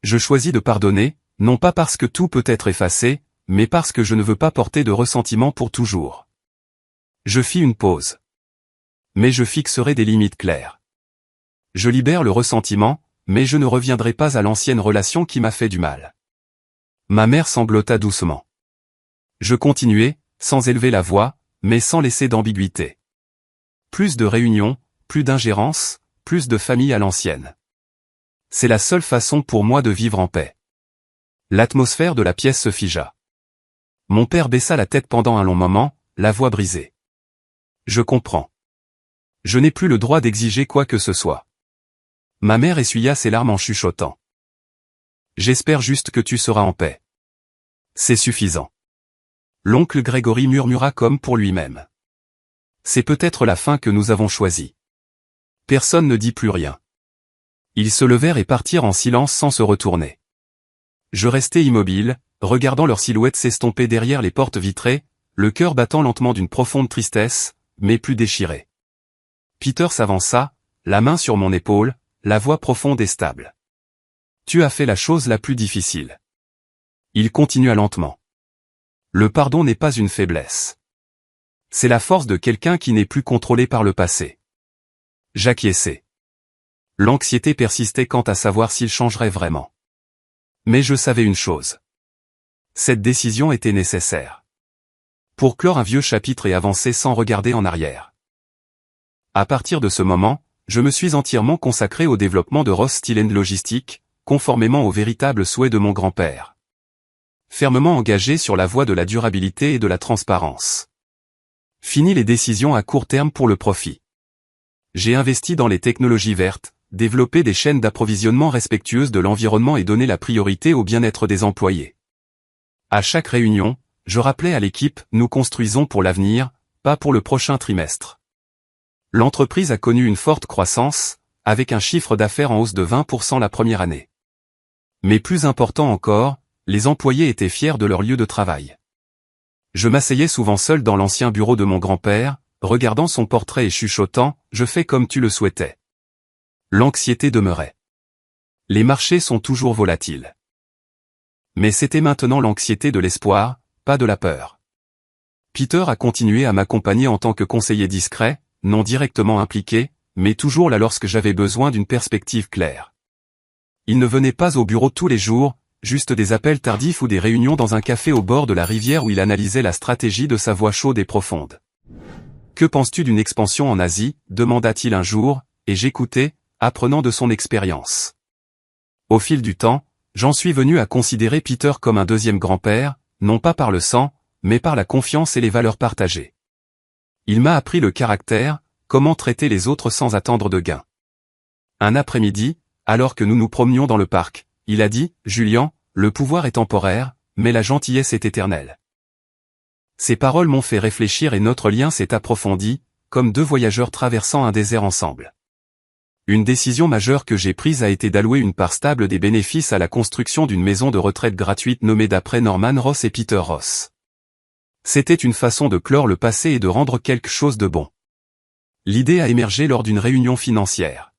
Je choisis de pardonner, non pas parce que tout peut être effacé, mais parce que je ne veux pas porter de ressentiment pour toujours. Je fis une pause. Mais je fixerai des limites claires. Je libère le ressentiment, mais je ne reviendrai pas à l'ancienne relation qui m'a fait du mal. Ma mère sanglota doucement. Je continuai, sans élever la voix, mais sans laisser d'ambiguïté. Plus de réunions, plus d'ingérence, plus de famille à l'ancienne. C'est la seule façon pour moi de vivre en paix. L'atmosphère de la pièce se figea. Mon père baissa la tête pendant un long moment, la voix brisée. Je comprends. Je n'ai plus le droit d'exiger quoi que ce soit. Ma mère essuya ses larmes en chuchotant. J'espère juste que tu seras en paix. C'est suffisant. L'oncle Grégory murmura comme pour lui-même. C'est peut-être la fin que nous avons choisie. Personne ne dit plus rien. Ils se levèrent et partirent en silence sans se retourner. Je restai immobile, regardant leurs silhouettes s'estomper derrière les portes vitrées, le cœur battant lentement d'une profonde tristesse, mais plus déchiré. Peter s'avança, la main sur mon épaule, la voix profonde et stable. Tu as fait la chose la plus difficile. Il continua lentement. Le pardon n'est pas une faiblesse. C'est la force de quelqu'un qui n'est plus contrôlé par le passé. J'acquiesçai. L'anxiété persistait quant à savoir s'il changerait vraiment. Mais je savais une chose. Cette décision était nécessaire. Pour clore un vieux chapitre et avancer sans regarder en arrière. À partir de ce moment, je me suis entièrement consacré au développement de Ross Steel & Logistics, conformément au véritable souhait de mon grand-père. Fermement engagé sur la voie de la durabilité et de la transparence. Fini les décisions à court terme pour le profit. J'ai investi dans les technologies vertes, développé des chaînes d'approvisionnement respectueuses de l'environnement et donné la priorité au bien-être des employés. À chaque réunion, je rappelais à l'équipe, nous construisons pour l'avenir, pas pour le prochain trimestre. L'entreprise a connu une forte croissance, avec un chiffre d'affaires en hausse de 20% la première année. Mais plus important encore, les employés étaient fiers de leur lieu de travail. Je m'asseyais souvent seul dans l'ancien bureau de mon grand-père, regardant son portrait et chuchotant, je fais comme tu le souhaitais. L'anxiété demeurait. Les marchés sont toujours volatiles. Mais c'était maintenant l'anxiété de l'espoir, pas de la peur. Peter a continué à m'accompagner en tant que conseiller discret, non directement impliqué, mais toujours là lorsque j'avais besoin d'une perspective claire. Il ne venait pas au bureau tous les jours, juste des appels tardifs ou des réunions dans un café au bord de la rivière où il analysait la stratégie de sa voix chaude et profonde. « Que penses-tu d'une expansion en Asie ?» demanda-t-il un jour, et j'écoutais, apprenant de son expérience. Au fil du temps, j'en suis venu à considérer Peter comme un deuxième grand-père, non pas par le sang, mais par la confiance et les valeurs partagées. Il m'a appris le caractère, comment traiter les autres sans attendre de gain. Un après-midi, alors que nous nous promenions dans le parc, il a dit, « Julian, le pouvoir est temporaire, mais la gentillesse est éternelle. » Ces paroles m'ont fait réfléchir et notre lien s'est approfondi, comme deux voyageurs traversant un désert ensemble. Une décision majeure que j'ai prise a été d'allouer une part stable des bénéfices à la construction d'une maison de retraite gratuite nommée d'après Norman Ross et Peter Ross. C'était une façon de clore le passé et de rendre quelque chose de bon. L'idée a émergé lors d'une réunion financière.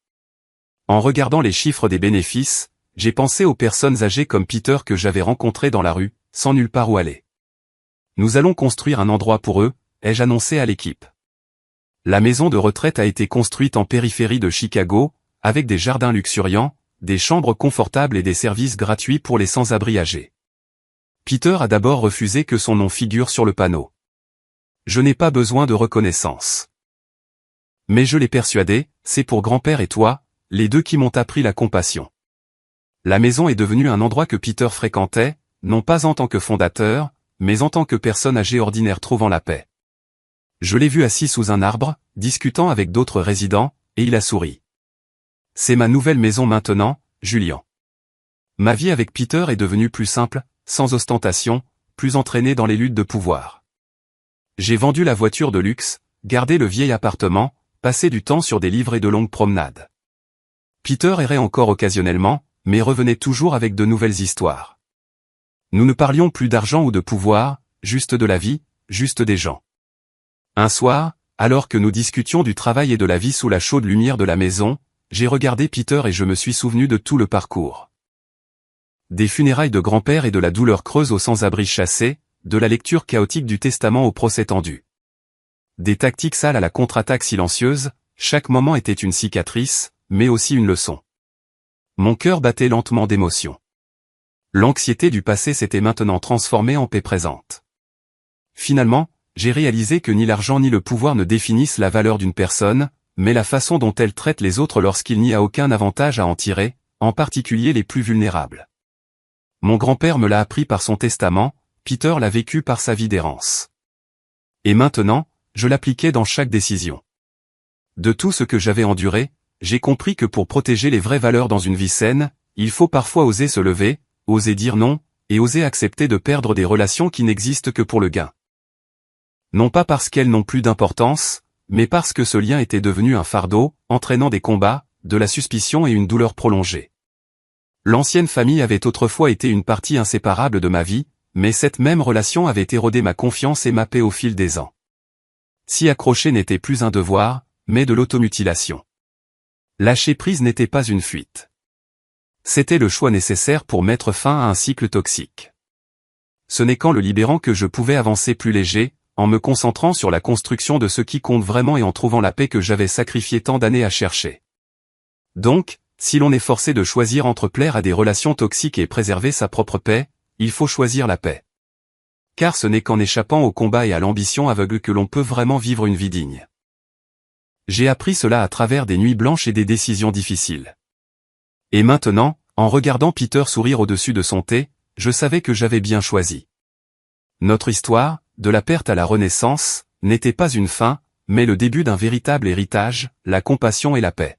En regardant les chiffres des bénéfices, j'ai pensé aux personnes âgées comme Peter que j'avais rencontrées dans la rue, sans nulle part où aller. Nous allons construire un endroit pour eux, ai-je annoncé à l'équipe. La maison de retraite a été construite en périphérie de Chicago, avec des jardins luxuriants, des chambres confortables et des services gratuits pour les sans-abri âgés. Peter a d'abord refusé que son nom figure sur le panneau. Je n'ai pas besoin de reconnaissance. Mais je l'ai persuadé, c'est pour grand-père et toi, les deux qui m'ont appris la compassion. La maison est devenue un endroit que Peter fréquentait, non pas en tant que fondateur, mais en tant que personne âgée ordinaire trouvant la paix. Je l'ai vu assis sous un arbre, discutant avec d'autres résidents, et il a souri. C'est ma nouvelle maison maintenant, Julian. Ma vie avec Peter est devenue plus simple, sans ostentation, plus entraînée dans les luttes de pouvoir. J'ai vendu la voiture de luxe, gardé le vieil appartement, passé du temps sur des livres et de longues promenades. Peter errait encore occasionnellement, mais revenait toujours avec de nouvelles histoires. Nous ne parlions plus d'argent ou de pouvoir, juste de la vie, juste des gens. Un soir, alors que nous discutions du travail et de la vie sous la chaude lumière de la maison, j'ai regardé Peter et je me suis souvenu de tout le parcours. Des funérailles de grand-père et de la douleur creuse aux sans-abri chassés, de la lecture chaotique du testament au procès tendu. Des tactiques sales à la contre-attaque silencieuse, chaque moment était une cicatrice, mais aussi une leçon. Mon cœur battait lentement d'émotion. L'anxiété du passé s'était maintenant transformée en paix présente. Finalement, j'ai réalisé que ni l'argent ni le pouvoir ne définissent la valeur d'une personne, mais la façon dont elle traite les autres lorsqu'il n'y a aucun avantage à en tirer, en particulier les plus vulnérables. Mon grand-père me l'a appris par son testament, Peter l'a vécu par sa vie d'errance. Et maintenant, je l'appliquais dans chaque décision. De tout ce que j'avais enduré, j'ai compris que pour protéger les vraies valeurs dans une vie saine, il faut parfois oser se lever, oser dire non, et oser accepter de perdre des relations qui n'existent que pour le gain. Non pas parce qu'elles n'ont plus d'importance, mais parce que ce lien était devenu un fardeau, entraînant des combats, de la suspicion et une douleur prolongée. L'ancienne famille avait autrefois été une partie inséparable de ma vie, mais cette même relation avait érodé ma confiance et ma paix au fil des ans. S'y accrocher n'était plus un devoir, mais de l'automutilation. Lâcher prise n'était pas une fuite. C'était le choix nécessaire pour mettre fin à un cycle toxique. Ce n'est qu'en le libérant que je pouvais avancer plus léger, en me concentrant sur la construction de ce qui compte vraiment et en trouvant la paix que j'avais sacrifié tant d'années à chercher. Donc, si l'on est forcé de choisir entre plaire à des relations toxiques et préserver sa propre paix, il faut choisir la paix. Car ce n'est qu'en échappant au combat et à l'ambition aveugle que l'on peut vraiment vivre une vie digne. J'ai appris cela à travers des nuits blanches et des décisions difficiles. Et maintenant, en regardant Peter sourire au-dessus de son thé, je savais que j'avais bien choisi. Notre histoire, de la perte à la renaissance, n'était pas une fin, mais le début d'un véritable héritage, la compassion et la paix.